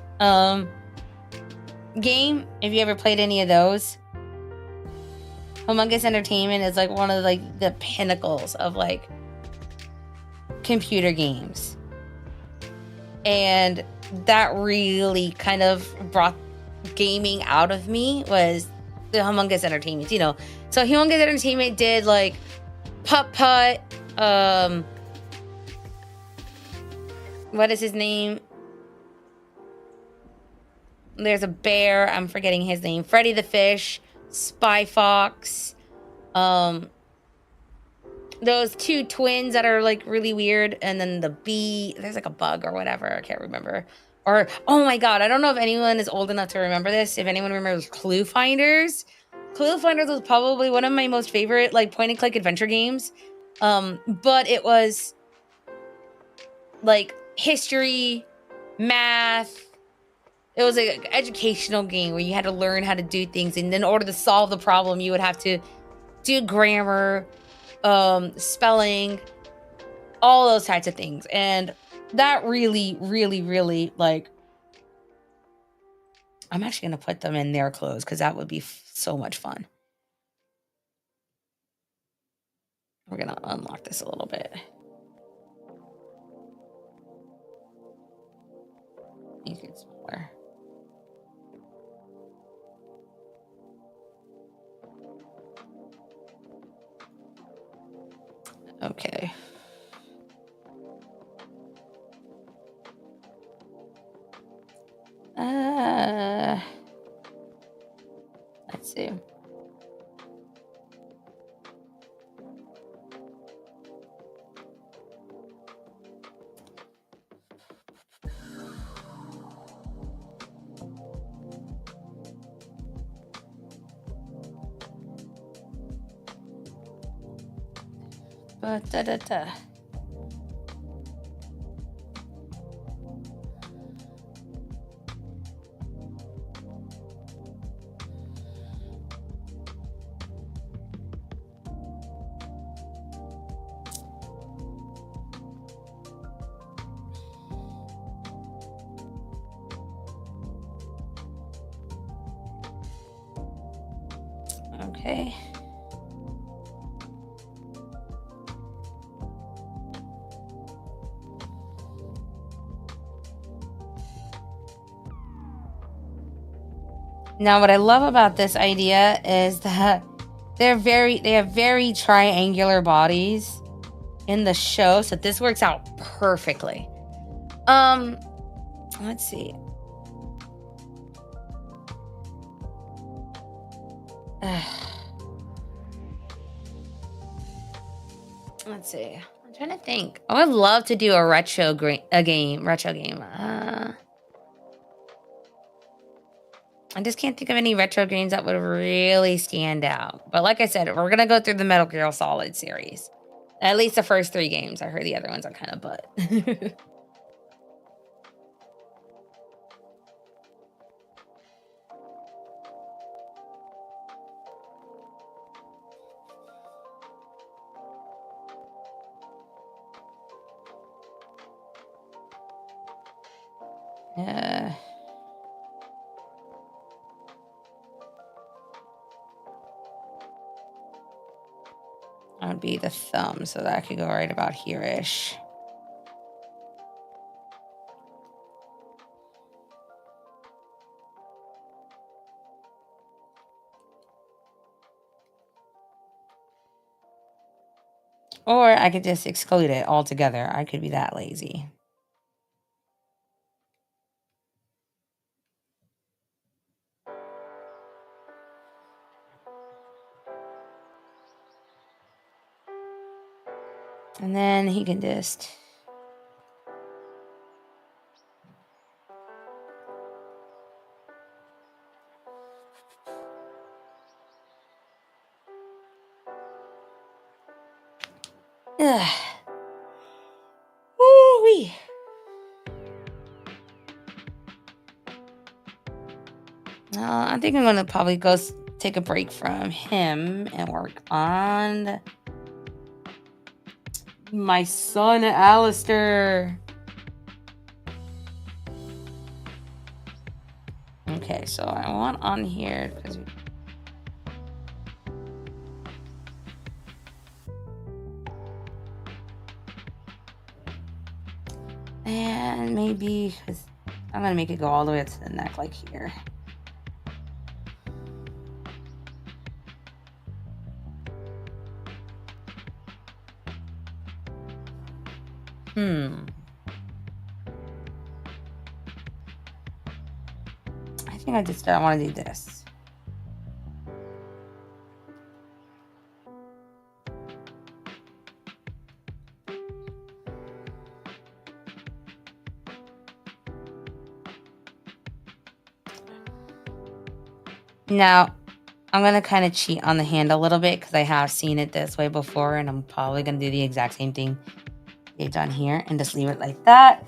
game. If you ever played any of those. Humongous Entertainment is like one of like the pinnacles of like computer games. And that really kind of brought gaming out of me was the Humongous Entertainment, you know. So Humongous Entertainment did like Putt Putt, what is his name? There's a bear, I'm forgetting his name. Freddy the Fish, Spy Fox, those two twins that are like really weird, and then the bee, there's like a bug or whatever, I can't remember. Or, oh my god, I don't know if anyone is old enough to remember this. If anyone remembers Clue Finders. Clue Finders was probably one of my most favorite like point and click adventure games. But it was like history, math. It was like an educational game where you had to learn how to do things, and in order to solve the problem, you would have to do grammar, spelling, all those types of things. And that really, really, really like, I'm actually going to put them in their clothes because that would be so much fun. We're going to unlock this a little bit. Make it smaller. Okay. Let's see. Ba-da-da-da. Okay. Now, what I love about this idea is that they have very triangular bodies in the show, so this works out perfectly. Let's see. Let's see. I'm trying to think. I would love to do a retro game. I just can't think of any retro games that would really stand out. But like I said, we're gonna go through the Metal Gear Solid series. At least the first 3 games. I heard the other ones are kind of butt. That would be the thumb, so that could go right about here-ish. Or I could just exclude it altogether. I could be that lazy. And then he can just... Ugh. Woo-wee. I think I'm going to probably go take a break from him and work on my son, Alistair. Okay, so I want on here because and maybe because I'm gonna make it go all the way to the neck, like here. I think I want to do this. Now, I'm going to kind of cheat on the hand a little bit because I have seen it this way before, and I'm probably going to do the exact same thing they've done here and just leave it like that.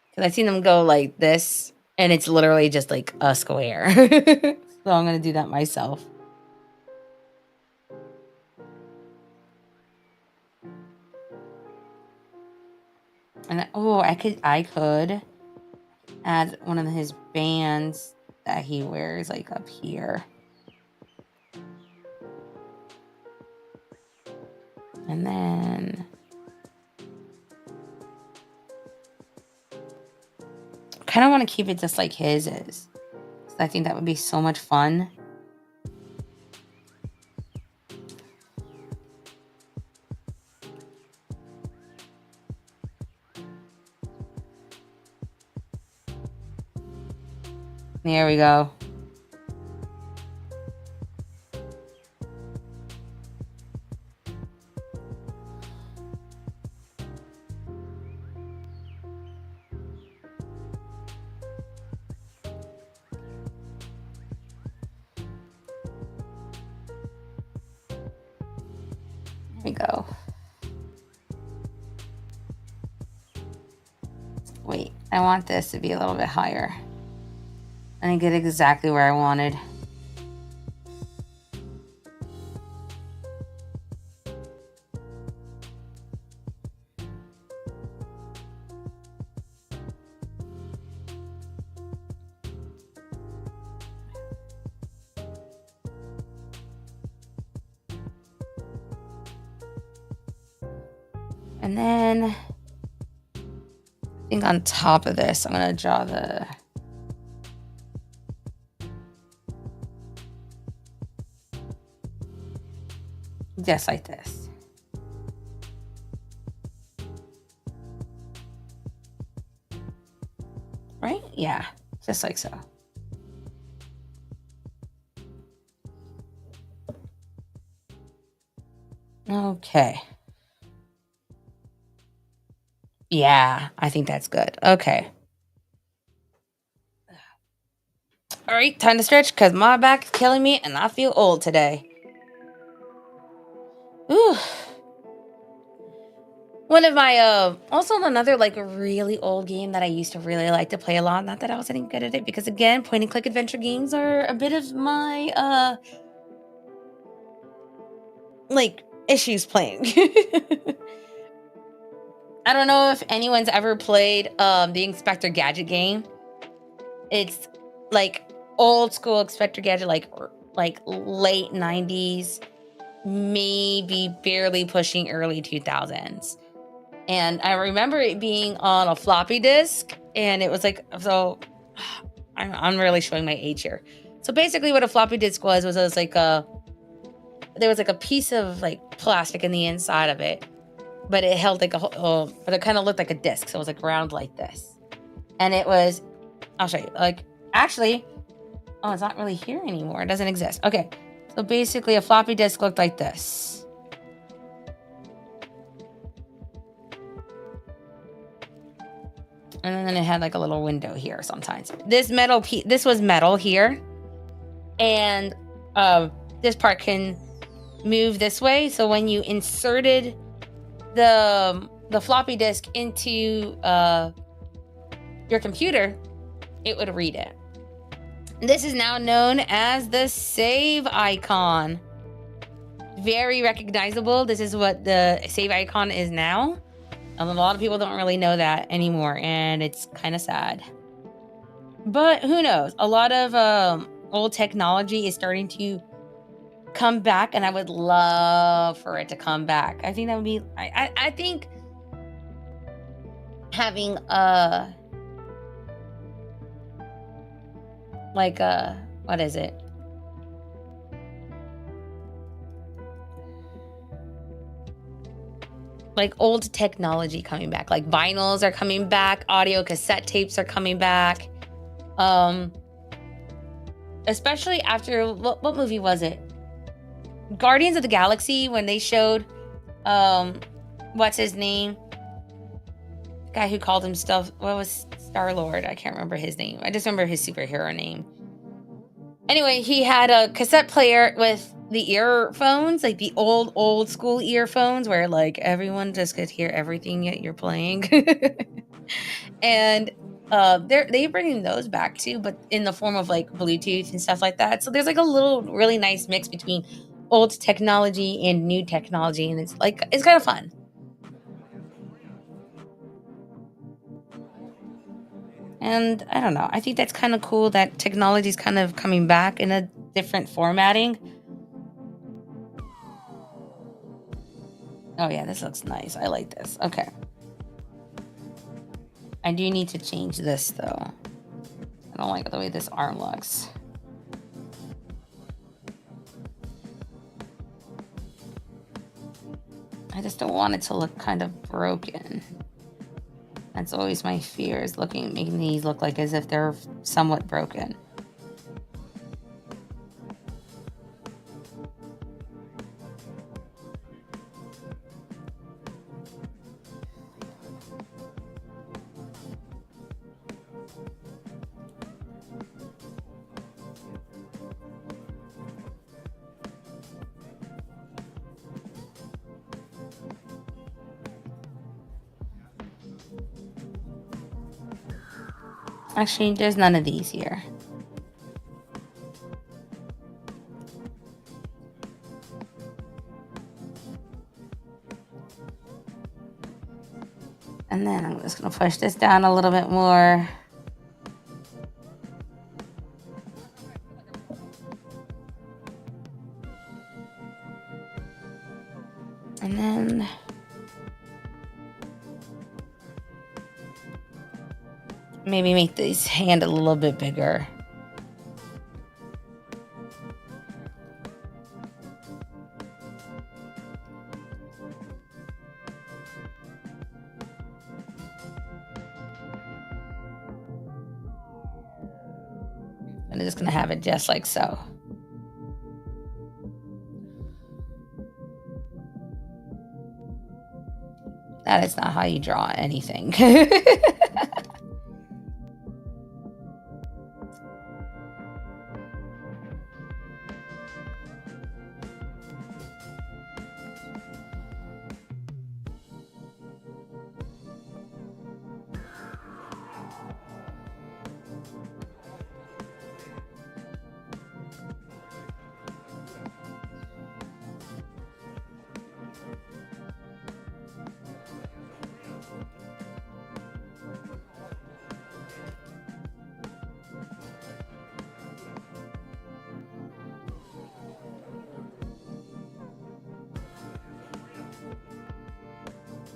Because I've seen them go like this, and it's literally just like a square. So I'm going to do that myself. And I could add one of his bands that he wears like up here. And then I kind of want to keep it just like his is. So I think that would be so much fun. There we go. There we go. Wait, I want this to be a little bit higher. And I get exactly where I wanted. And then I think on top of this, I'm going to draw the... just like this. Right? Yeah, just like so. Okay. Yeah, I think that's good. Okay. All right, time to stretch because my back is killing me and I feel old today. Ooh. One of my, also another like really old game that I used to really like to play a lot. Not that I was any good at it because again, point and click adventure games are a bit of my, like issues playing. I don't know if anyone's ever played, the Inspector Gadget game. It's like old school Inspector Gadget, like late 90s, maybe barely pushing early 2000s. And I remember it being on a floppy disk, and it was like, so I'm really showing my age here. So basically, what a floppy disk was it was like there was like a piece of like plastic in the inside of it, but it held like but it kind of looked like a disc. So it was like round like this, and it was. I'll show you. Like actually, oh, it's not really here anymore. It doesn't exist. Okay, so basically, a floppy disk looked like this. And then it had like a little window here sometimes. This was metal here. And this part can move this way. So when you inserted the floppy disk into your computer, it would read it. This is now known as the save icon. Very recognizable. This is what the save icon is now. A lot of people don't really know that anymore, and it's kind of sad. But who knows? A lot of old technology is starting to come back, and I would love for it to come back. I think that would be. I think having what is it? Like old technology coming back, like vinyls are coming back, audio cassette tapes are coming back. Especially after what movie was it? Guardians of the Galaxy, when they showed what's his name? The guy who called himself, what was Star-Lord? I can't remember his name. I just remember his superhero name. Anyway, he had a cassette player with the earphones, like the old school earphones where like everyone just could hear everything that you're playing. And they're bringing those back too, but in the form of like Bluetooth and stuff like that. So there's like a little really nice mix between old technology and new technology, and it's kind of fun. And I don't know, I think that's kind of cool that technology is kind of coming back in a different formatting. Oh yeah, this looks nice. I like this. Okay. I do need to change this though. I don't like the way this arm looks. I just don't want it to look kind of broken. That's always my fear, is making these look like as if they're somewhat broken. Actually, there's none of these here. And then I'm just going to push this down a little bit more. And then maybe make this hand a little bit bigger. And I'm just going to have it just like so. That is not how you draw anything.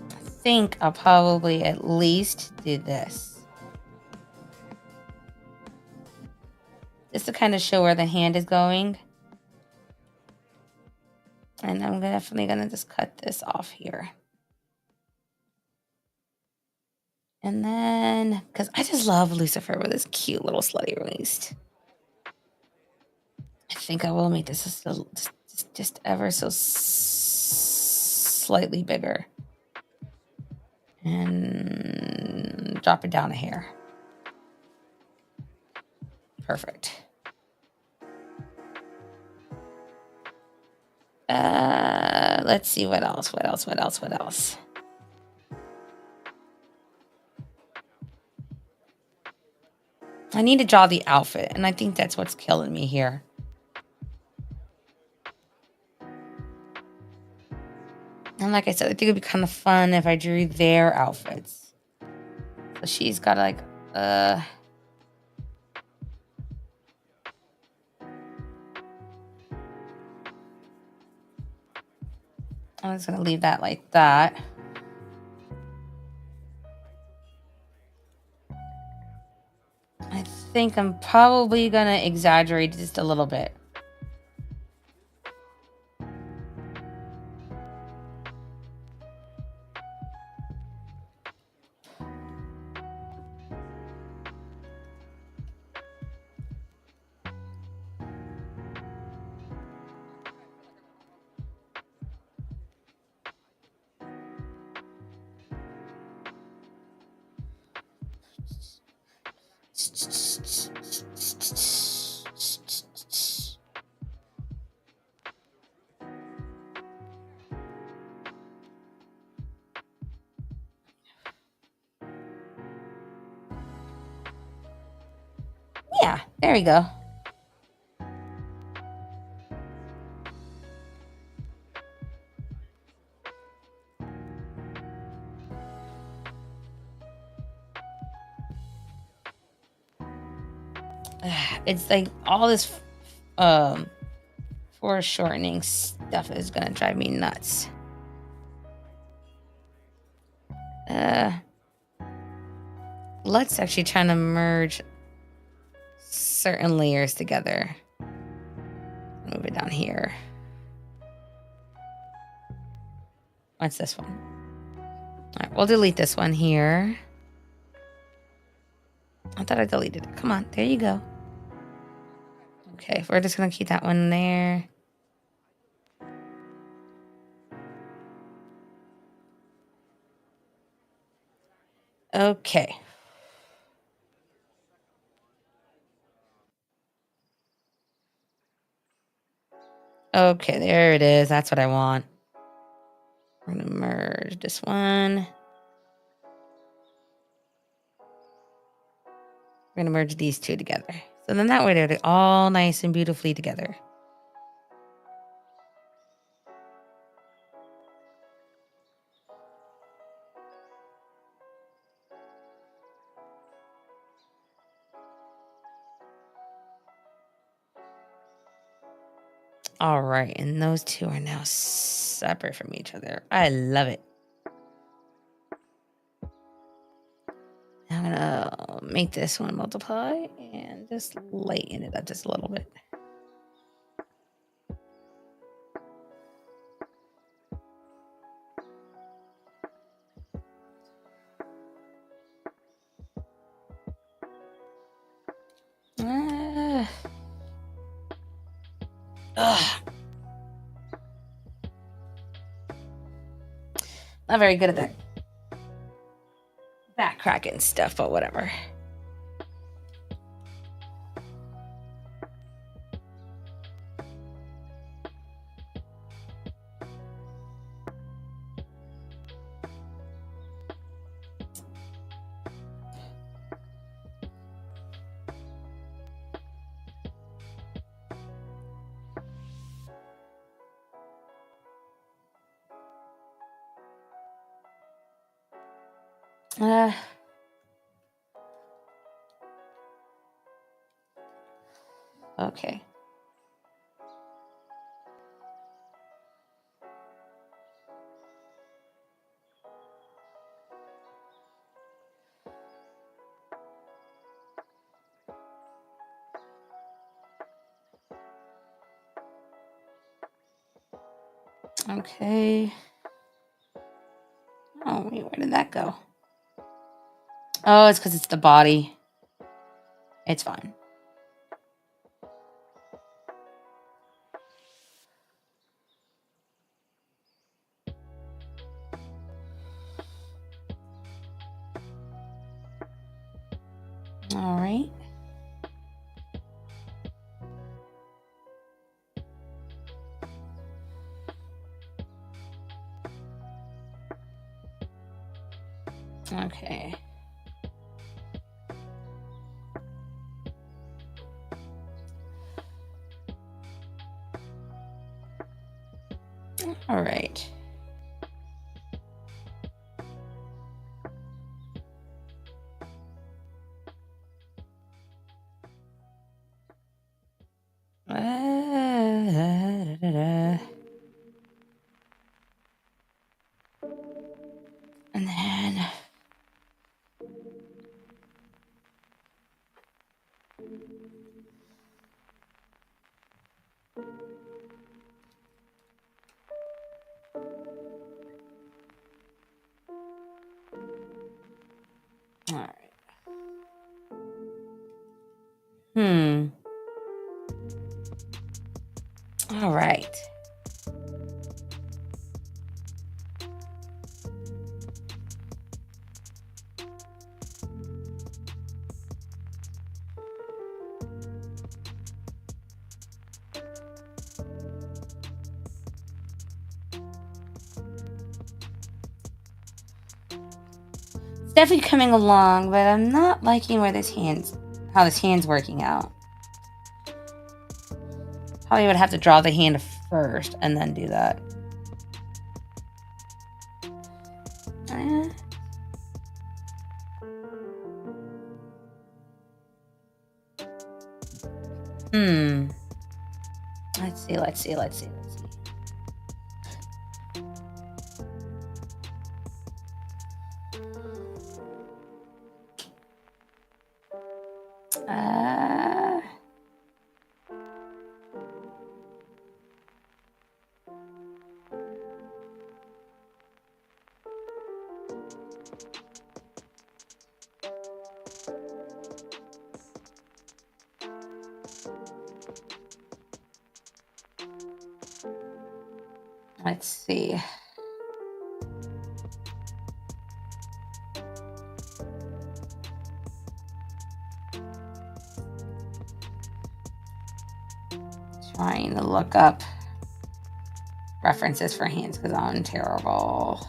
I think I'll probably at least do this. to kind of show where the hand is going. And I'm definitely going to just cut this off here. And then, because I just love Lucifer with his cute little slutty waist. I think I will make this just ever so slightly bigger. And drop it down a hair. Perfect. Let's see what else. I need to draw the outfit, and I think that's what's killing me here. And like I said, I think it'd be kind of fun if I drew their outfits. So she's got like, I'm just gonna leave that like that. I think I'm probably gonna exaggerate just a little bit. Yeah, there we go. It's like all this foreshortening stuff is gonna drive me nuts. Let's actually try to merge certain layers together. Move it down here. What's this one? All right, we'll delete this one here. I thought I deleted it. Come on, there you go. Okay, we're just gonna keep that one there. Okay. Okay, there it is. That's what I want. We're gonna merge this one. We're gonna merge these two together. So then that way they're all nice and beautifully together. All right, and those two are now separate from each other. I love it. I'm gonna make this one multiply and just lighten it up just a little bit. Not very good at that back cracking stuff, but whatever. Okay. Okay. Oh, wait, where did that go? Oh, it's because it's the body. It's fine. All right. Okay. All right. And then all right. All right. It's definitely coming along, but I'm not liking how this hand's working out. Probably would have to draw the hand first and then do that. Let's see. Let's see. Trying to look up references for hands because I'm terrible.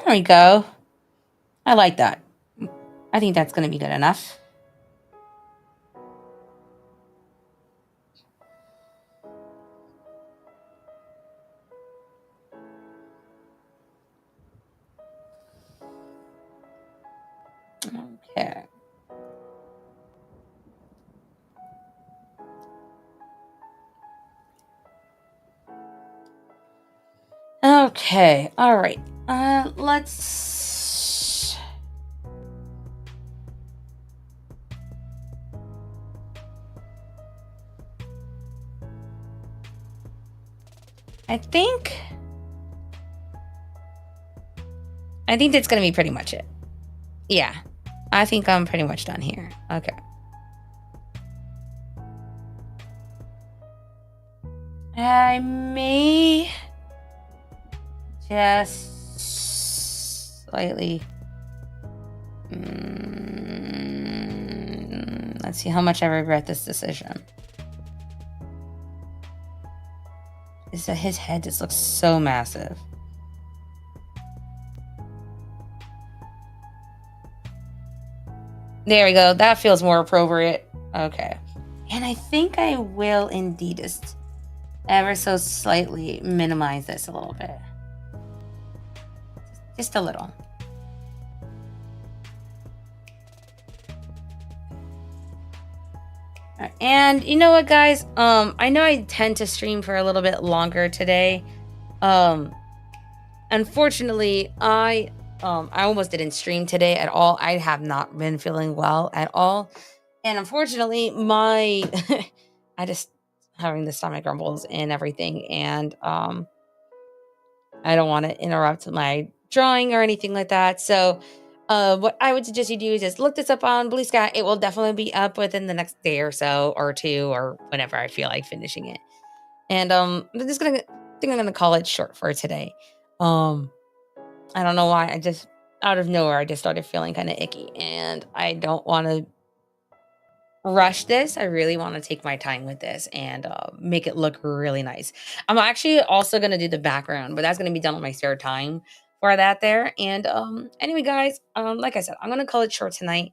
There we go. I like that. I think that's going to be good enough. Okay. Okay. All right. Let's. I think that's going to be pretty much it. Yeah. I think I'm pretty much done here. Okay. I may just slightly. Let's see how much I regret this decision. Is that his head just looks so massive. There we go. That feels more appropriate. Okay. And I think I will indeed just ever so slightly minimize this a little bit. Just a little. And you know what, guys? I know I tend to stream for a little bit longer today. Um, Unfortunately, I almost didn't stream today at all. I have not been feeling well at all. And unfortunately, my I just having the stomach grumbles and everything. And I don't want to interrupt my drawing or anything like that. So what I would suggest you do is just look this up on Blue Sky. It will definitely be up within the next day or so or two or whenever I feel like finishing it. And I'm just gonna think I'm gonna call it short for today. Um I don't know why. I just out of nowhere I just started feeling kind of icky and I don't want to rush this. I really want to take my time with this and make it look really nice. I'm actually also going to do the background, but that's going to be done on my spare time for that there. And anyway, guys, like I said, I'm going to call it short tonight.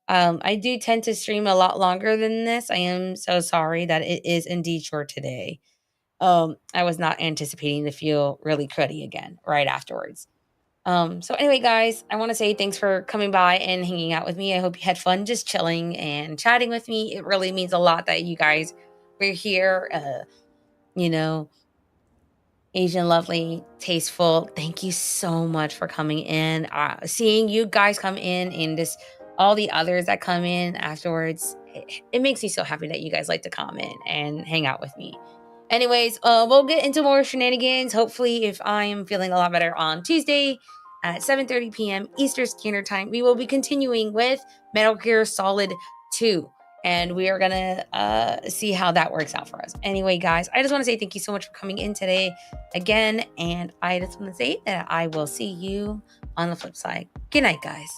I do tend to stream a lot longer than this. I am so sorry that it is indeed short today. I was not anticipating to feel really cruddy again right afterwards. So anyway, guys, I want to say thanks for coming by and hanging out with me. I hope you had fun just chilling and chatting with me. It really means a lot that you guys were here. You know, Asian, lovely, tasteful. Thank you so much for coming in. Seeing you guys come in and just all the others that come in afterwards, it makes me so happy that you guys like to come in and hang out with me. Anyways, we'll get into more shenanigans. Hopefully, if I am feeling a lot better on Tuesday at 7:30 p.m. Eastern Standard Time, we will be continuing with Metal Gear Solid 2. And we are gonna see how that works out for us. Anyway, guys, I just want to say thank you so much for coming in today again. And I just want to say that I will see you on the flip side. Good night, guys.